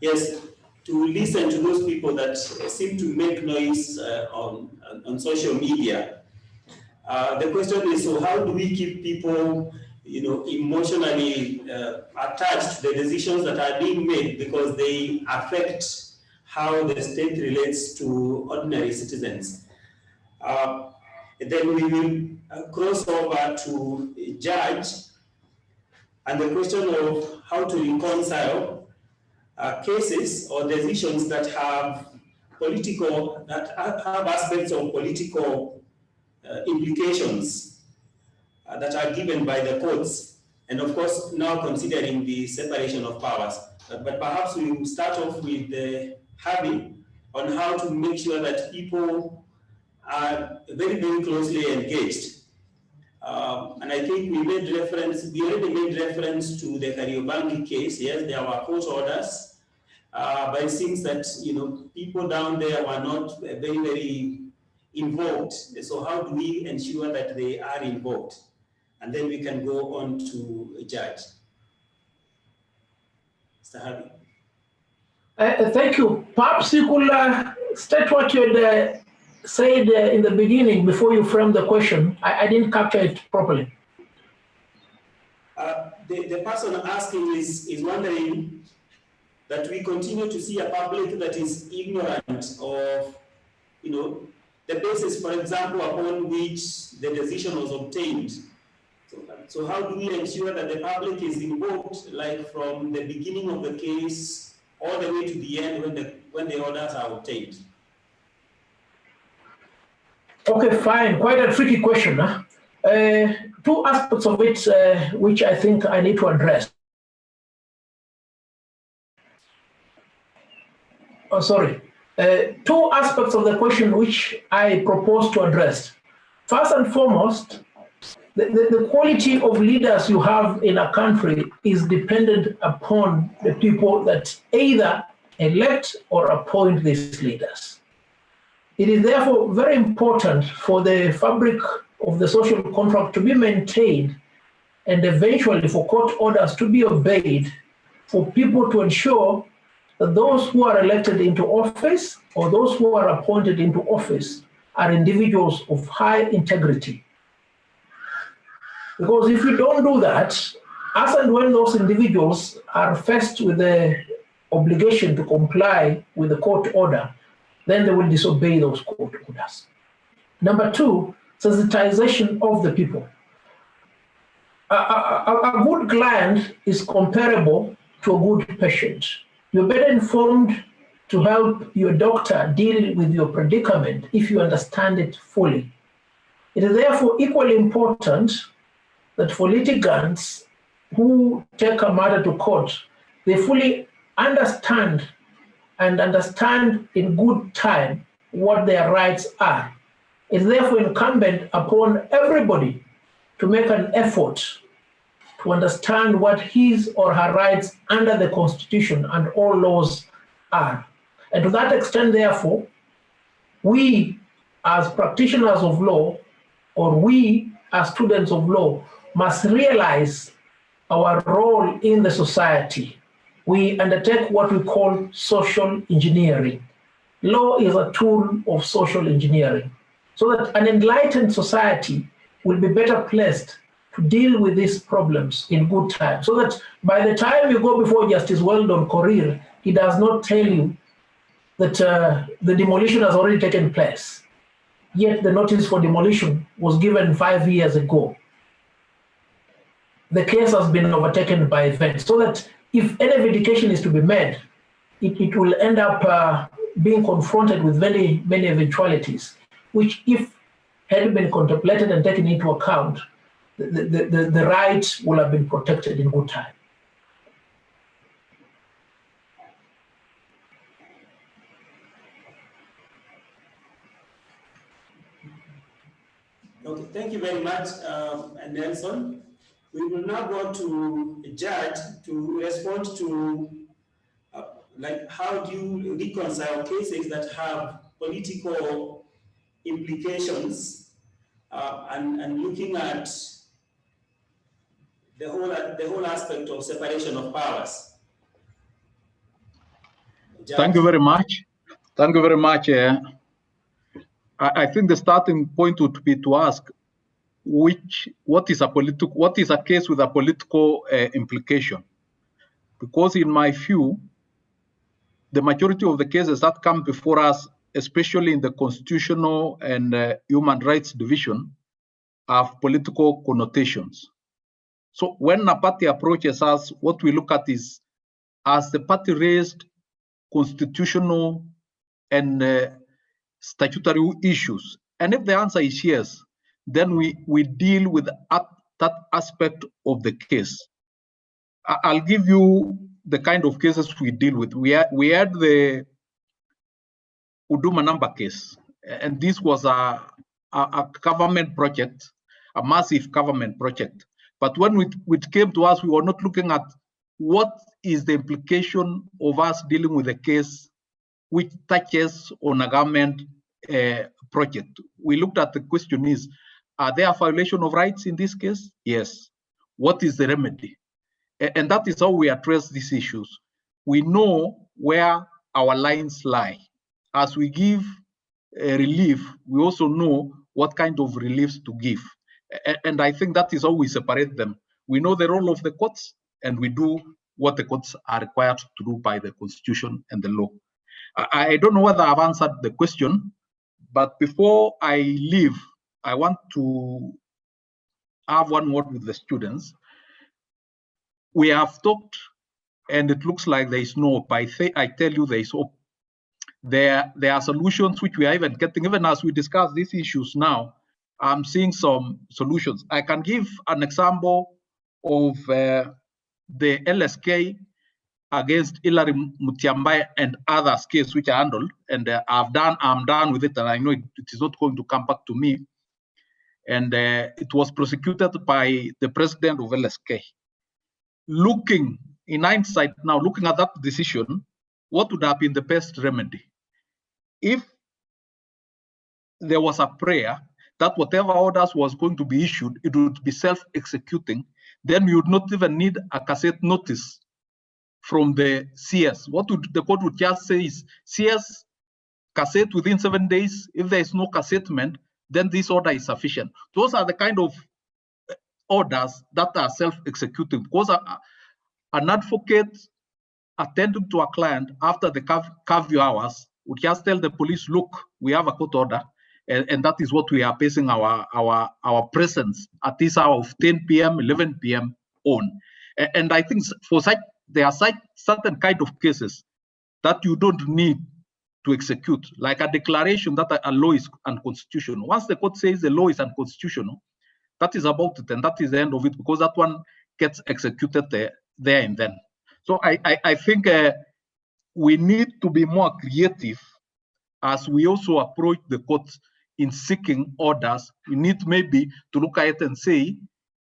yes, to listen to those people that seem to make noise on social media. The question is, so how do we keep people, emotionally attached to the decisions that are being made because they affect how the state relates to ordinary citizens. Then we will cross over to judge and the question of how to reconcile cases or decisions that have aspects of political implications that are given by the courts, and of course now considering the separation of powers. But perhaps we will start off with Harvey on how to make sure that people are very, very closely engaged. And I think we already made reference to the Karyobani case. Yes, there were court orders, but it seems that people down there were not very, very involved. So how do we ensure that they are involved? And then we can go on to a judge. Mr. Harvey. Thank you. Perhaps you could state what you had said in the beginning before you framed the question. I didn't capture it properly. The person asking is wondering that we continue to see a public that is ignorant of, the basis, for example, upon which the decision was obtained. So how do we ensure that the public is involved, like from the beginning of the case all the way to the end when the orders are obtained? Okay, fine. Quite a tricky question. Huh? Two aspects of it which I think I need to address. Oh, sorry. Two aspects of the question which I propose to address. First and foremost, the quality of leaders you have in a country is dependent upon the people that either elect or appoint these leaders. It is therefore very important for the fabric of the social contract to be maintained and eventually for court orders to be obeyed, for people to ensure that those who are elected into office or those who are appointed into office are individuals of high integrity. Because if you don't do that, as and when those individuals are faced with the obligation to comply with the court order, then they will disobey those court orders. Number two, sensitization of the people. A good client is comparable to a good patient. You're better informed to help your doctor deal with your predicament if you understand it fully. It is therefore equally important that for litigants who take a matter to court, they fully understand in good time what their rights are. It's therefore incumbent upon everybody to make an effort to understand what his or her rights under the Constitution and all laws are. And to that extent, therefore, we as practitioners of law, or we as students of law, must realize our role in the society. We undertake what we call social engineering. Law is a tool of social engineering, so that an enlightened society will be better placed to deal with these problems in good time, so that by the time you go before Justice Weldon Korir, he does not tell you that the demolition has already taken place, yet the notice for demolition was given 5 years ago. The case has been overtaken by events, so that if any vindication is to be made, it will end up being confronted with many eventualities, which if had been contemplated and taken into account, the rights will have been protected in good time. Okay, thank you very much, Nelson. We will now go to a judge to respond to like how do you reconcile cases that have political implications and looking at the whole aspect of separation of powers. Judge. Thank you very much. Thank you very much. I think the starting point would be to ask, what is a case with a political implication, because in my view, the majority of the cases that come before us, especially in the Constitutional and Human Rights Division, have political connotations. So when a party approaches us, what we look at is, has the party raised constitutional and statutory issues? And if the answer is yes, then we deal with that aspect of the case. I'll give you the kind of cases we deal with. We had the Huduma number case, and this was a government project, a massive government project. But when it came to us, we were not looking at what is the implication of us dealing with a case which touches on a government project. We looked at the question is, are there a violation of rights in this case? Yes. What is the remedy? And that is how we address these issues. We know where our lines lie. As we give relief, we also know what kind of reliefs to give. And I think that is how we separate them. We know the role of the courts, and we do what the courts are required to do by the Constitution and the law. I don't know whether I've answered the question, but before I leave, I want to have one word with the students. We have talked, and it looks like there is no hope. I tell you there is hope. There are solutions which we are even getting. Even as we discuss these issues now, I'm seeing some solutions. I can give an example of the LSK against Hilary Mutyambai and others case which I handled, and I'm done with it, and I know it is not going to come back to me. And it was prosecuted by the president of LSK. Looking in hindsight now, looking at that decision, what would have been the best remedy? If there was a prayer that whatever orders was going to be issued, it would be self-executing, then we would not even need a cassette notice from the CS. What the court would just say is, CS, cassette within 7 days. If there is no cassettement, then this order is sufficient. Those are the kind of orders that are self-executing, because an advocate attending to a client after the curfew hours would just tell the police, look, we have a court order, and that is what we are basing our presence at this hour of 10 p.m., 11 p.m. on. And I think for there are certain kind of cases that you don't need to execute, like a declaration that a law is unconstitutional. Once the court says the law is unconstitutional, that is about it, and that is the end of it, because that one gets executed there and then. So I think we need to be more creative as we also approach the courts in seeking orders. We need maybe to look at it and say,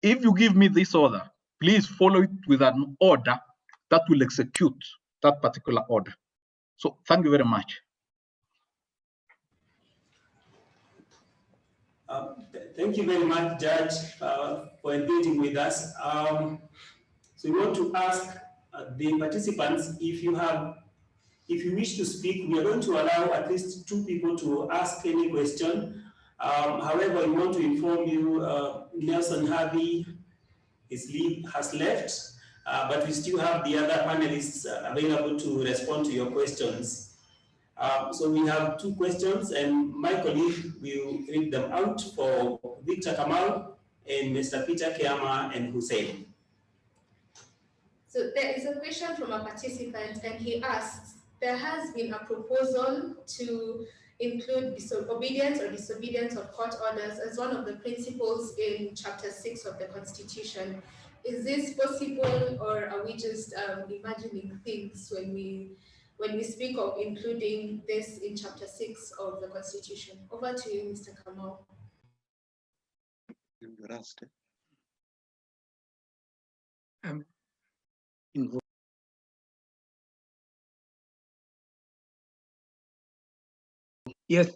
if you give me this order, please follow it with an order that will execute that particular order. So thank you very much. Thank you very much, Judge, for engaging with us. So we want to ask the participants, if you wish to speak, we are going to allow at least 2 people to ask any question. However, we want to inform you, Nelson Harvey has left, but we still have the other panelists available to respond to your questions. So we have 2 questions, and my colleague will read them out for Viktor, Kamal, and Mr. Peter, Kiama, and Hussein. So there is a question from a participant, and he asks, there has been a proposal to include obedience or disobedience of court orders as one of the principles in Chapter 6 of the Constitution. Is this possible, or are we just imagining things when we speak of including this in Chapter 6 of the Constitution? Over to you, Mr. Kamal. Yes,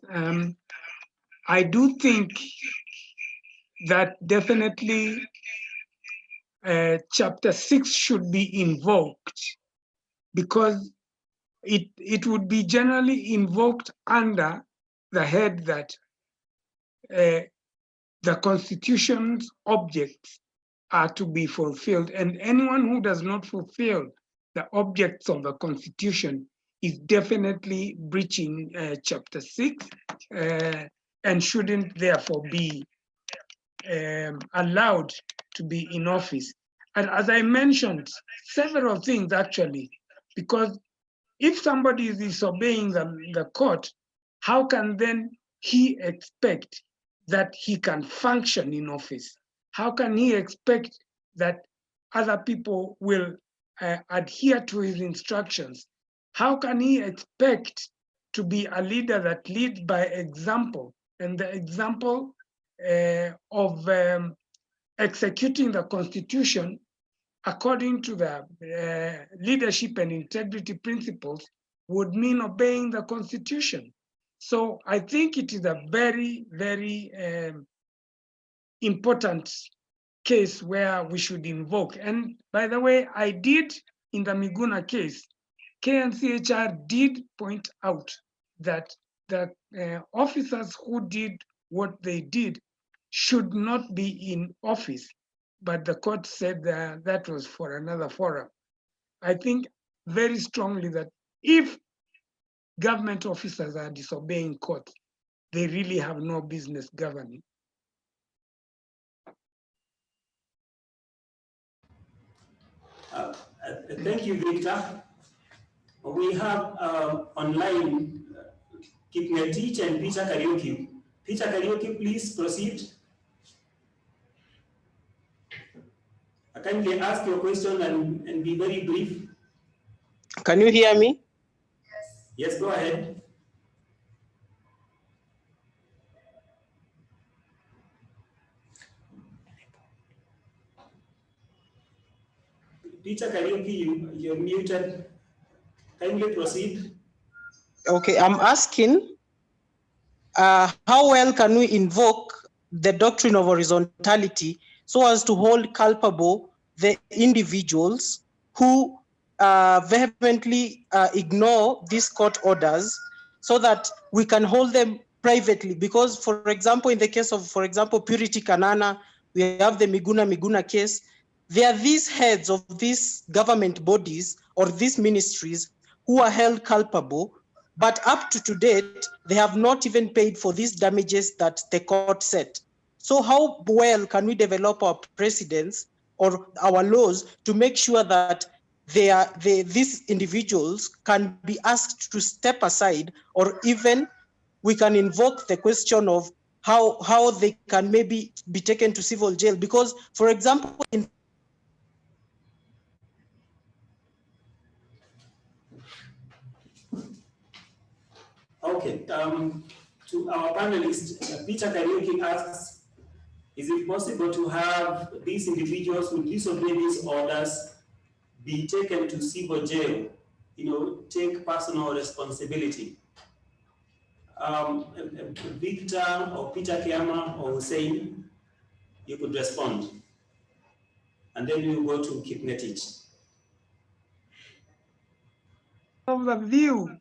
I do think that definitely Chapter 6 should be invoked, because it would be generally invoked under the head that the Constitution's objects are to be fulfilled. And anyone who does not fulfill the objects of the Constitution is definitely breaching Chapter 6 and shouldn't therefore be allowed to be in office. And as I mentioned, several things actually, because if somebody is disobeying the court, how can then he expect that he can function in office? How can he expect that other people will adhere to his instructions? How can he expect to be a leader that leads by example? And the example of executing the Constitution according to the leadership and integrity principles would mean obeying the Constitution. So I think it is a very, very important case where we should invoke. And by the way, I did, in the Miguna case, KNCHR did point out that the officers who did what they did should not be in office, but the court said that was for another forum. I think very strongly that if government officers are disobeying court, they really have no business governing. Thank you, Victor. We have online Kipngetich and Peter Karyobani. Peter Karyobani, please proceed. I kindly ask your question and be very brief. Can you hear me? Yes, go ahead. Peter Karyobani, you're muted. Kindly proceed. Okay, I'm asking, how well can we invoke the doctrine of horizontality so as to hold culpable the individuals who vehemently ignore these court orders, so that we can hold them privately? Because, for example, in the case of, for example, Purity Kanana, we have the Miguna case. There are these heads of these government bodies or these ministries who are held culpable, but up to date, they have not even paid for these damages that the court set. So how well can we develop our precedents or our laws to make sure that these individuals can be asked to step aside, or even we can invoke the question of how they can maybe be taken to civil jail? Because, for example, in Okay, to our panelists, Peter Karyobani asks, is it possible to have these individuals who disobey these orders be taken to civil jail, take personal responsibility? Victor or Peter Kiama or Hussein, you could respond. And then we'll go to Kipngetich. Of the view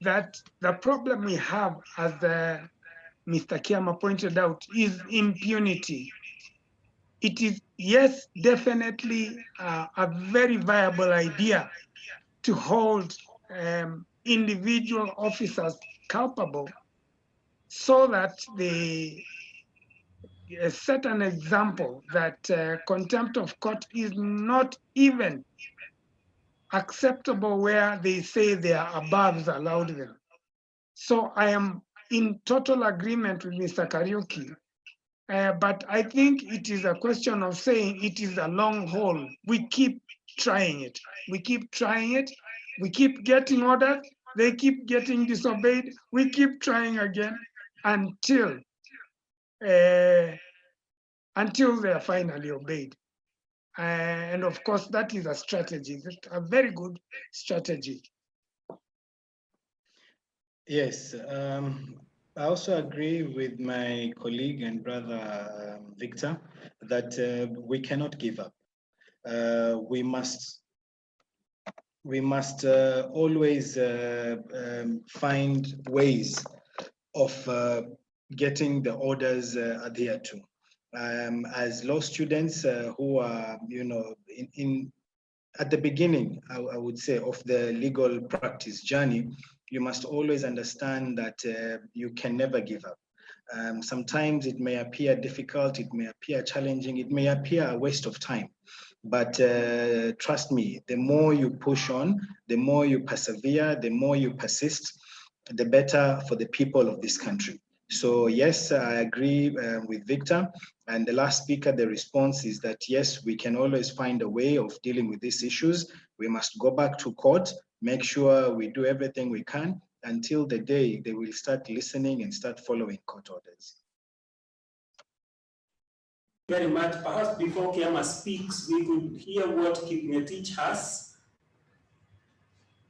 that the problem we have, as Mr. Kiama pointed out, is impunity. It is, yes, definitely a very viable idea to hold individual officers culpable, so that they set an example that contempt of court is not even acceptable where they say their aboves allowed them. So I am in total agreement with Mr. Karyobani, but I think it is a question of saying it is a long haul. We keep trying it. We keep trying it. We keep getting orders. They keep getting disobeyed. We keep trying again until they are finally obeyed. And of course, that is a strategy, a very good strategy. Yes, I also agree with my colleague and brother Victor that we cannot give up. We must always find ways of getting the orders adhered to. As law students who are, at the beginning, I would say, of the legal practice journey, you must always understand that you can never give up. Sometimes it may appear difficult, it may appear challenging, it may appear a waste of time. But trust me, the more you push on, the more you persevere, the more you persist, the better for the people of this country. So yes, I agree with Victor. And the last speaker, the response is that yes, we can always find a way of dealing with these issues. We must go back to court, make sure we do everything we can until the day they will start listening and start following court orders. Very much. Perhaps before Kiama speaks, we could hear what Kipngetich has.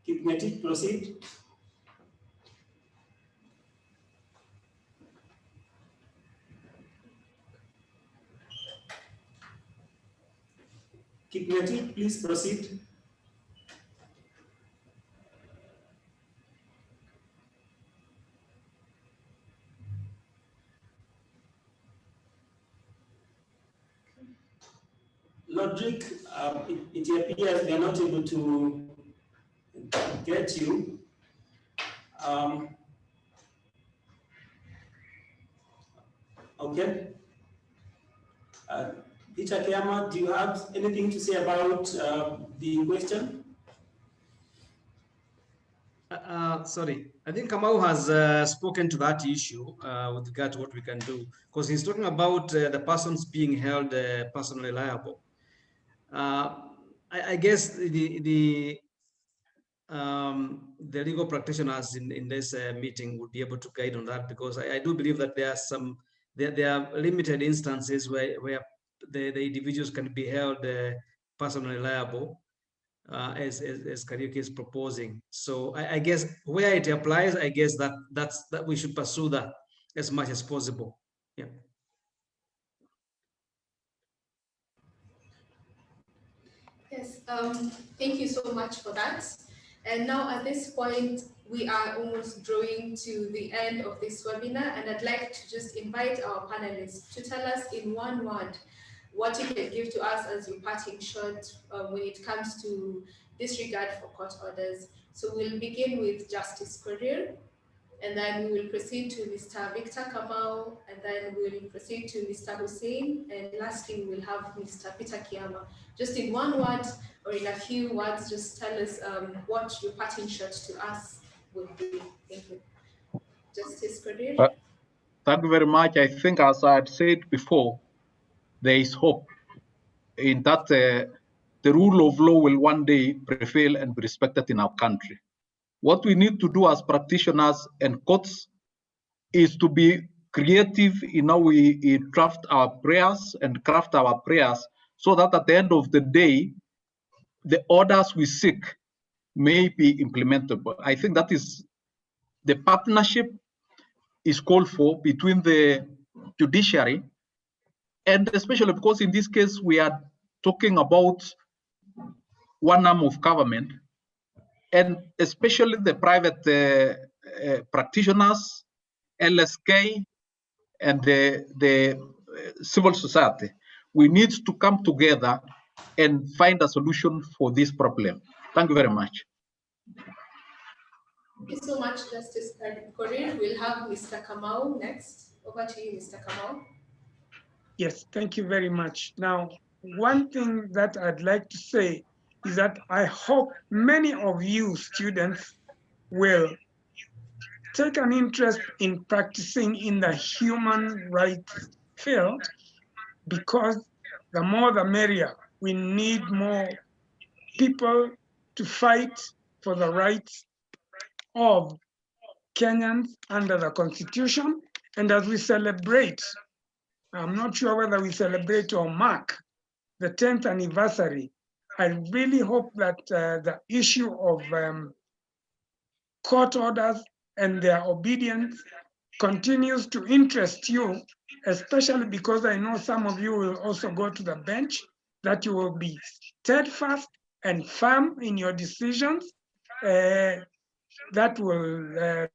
Kipngetich, proceed. Kipngetich, please proceed. Logic, it appears we are not able to get you. Okay. Peter Kiama, do you have anything to say about the question? Sorry, I think Kamal has spoken to that issue with regard to what we can do, because he's talking about the persons being held personally liable. I guess the legal practitioners in this meeting would be able to guide on that, because I do believe that there are limited instances where the individuals can be held personally liable, as Karyobani is proposing. So I guess where it applies, I guess that we should pursue that as much as possible. Yeah. Yes, thank you so much for that. And now at this point, we are almost drawing to the end of this webinar, and I'd like to just invite our panelists to tell us in one word what you can give to us as your parting shot when it comes to disregard for court orders. So we'll begin with Justice Korir, and then we will proceed to Mr. Victor Kamal, and then we'll proceed to Mr. Hussein, and lastly we'll have Mr. Peter Kiama. Just in one word or in a few words, just tell us what your parting shot to us would be. Thank you. Justice Korir. Thank you very much. I think, as I had said before, there is hope in that the rule of law will one day prevail and be respected in our country. What we need to do as practitioners and courts is to be creative in how we draft our prayers and craft our prayers, so that at the end of the day, the orders we seek may be implementable. I think that is the partnership is called for between the judiciary, and especially because in this case we are talking about one arm of government, and especially the private practitioners, LSK, and the civil society. We need to come together and find a solution for this problem. Thank you very much. Thank you so much, Justice Korir. We'll have Mr. Kamal next. Over to you, Mr. Kamal. Yes, thank you very much. Now, one thing that I'd like to say is that I hope many of you students will take an interest in practicing in the human rights field, because the more the merrier. We need more people to fight for the rights of Kenyans under the Constitution. And as we celebrate, I'm not sure whether we celebrate or mark the 10th anniversary, I really hope that the issue of court orders and their obedience continues to interest you, especially because I know some of you will also go to the bench, that you will be steadfast and firm in your decisions. That will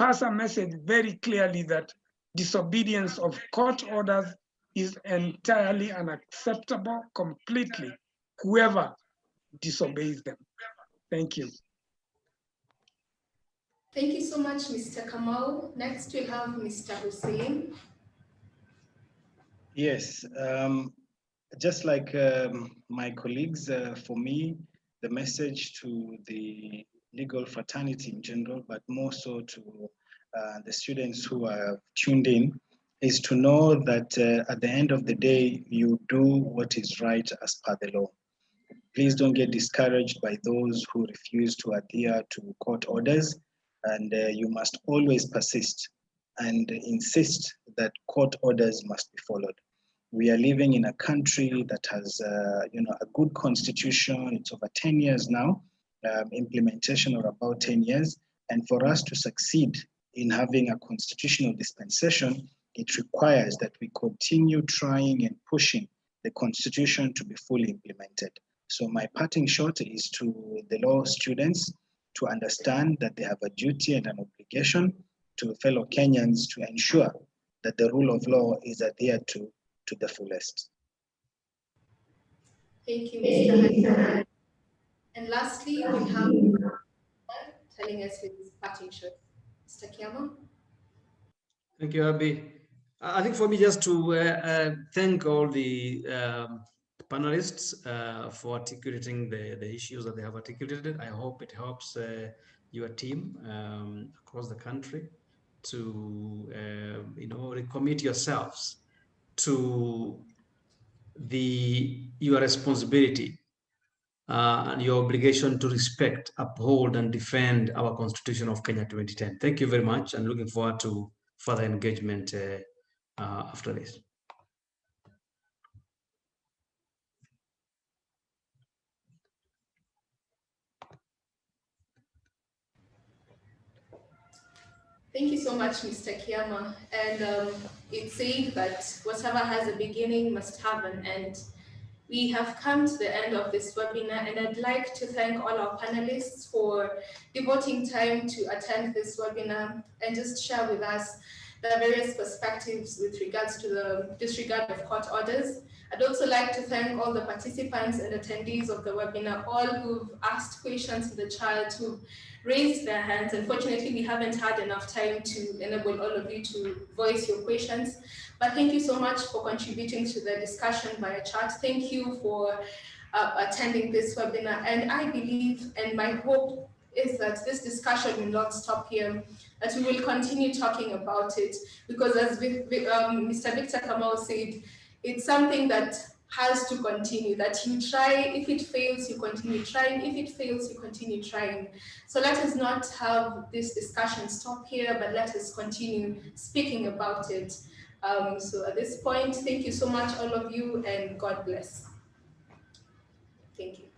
pass a message very clearly that disobedience of court orders is entirely unacceptable, completely, whoever disobeys them. Thank you. Thank you so much, Mr. Kamal. Next, we have Mr. Hussein. Yes, just like my colleagues, for me, the message to the legal fraternity in general, but more so to the students who are tuned in, is to know that at the end of the day, you do what is right as per the law. Please don't get discouraged by those who refuse to adhere to court orders, and you must always persist and insist that court orders must be followed. We are living in a country that has, a good constitution. It's over 10 years now, implementation of about 10 years. And for us to succeed in having a constitutional dispensation, it requires that we continue trying and pushing the constitution to be fully implemented. So my parting shot is to the law students to understand that they have a duty and an obligation to fellow Kenyans to ensure that the rule of law is adhered to the fullest. Thank you, Mr. Hassan. And lastly, we have telling us his parting shot. Mr. Kiama. Thank you, Abby. I think for me, just to thank all the panelists for articulating the issues that they have articulated. I hope it helps your team across the country to recommit yourselves to your responsibility and your obligation to respect, uphold, and defend our Constitution of Kenya 2010. Thank you very much, and looking forward to further engagement after this. Thank you so much, Mr. Kiama. And it's saying that whatever has a beginning must have an end. We have come to the end of this webinar, and I'd like to thank all our panelists for devoting time to attend this webinar and just share with us the various perspectives with regards to the disregard of court orders. I'd also like to thank all the participants and attendees of the webinar, all who've asked questions in the chat, who've raised their hands. Unfortunately, we haven't had enough time to enable all of you to voice your questions. But thank you so much for contributing to the discussion via chat. Thank you for attending this webinar. And I believe, and my hope is that this discussion will not stop here, that we will continue talking about it, because as Mr. Viktor Kamal said, it's something that has to continue, that you try, if it fails, you continue trying, if it fails, you continue trying. So let us not have this discussion stop here, but let us continue speaking about it. So at this point, thank you so much, all of you, and God bless. Thank you.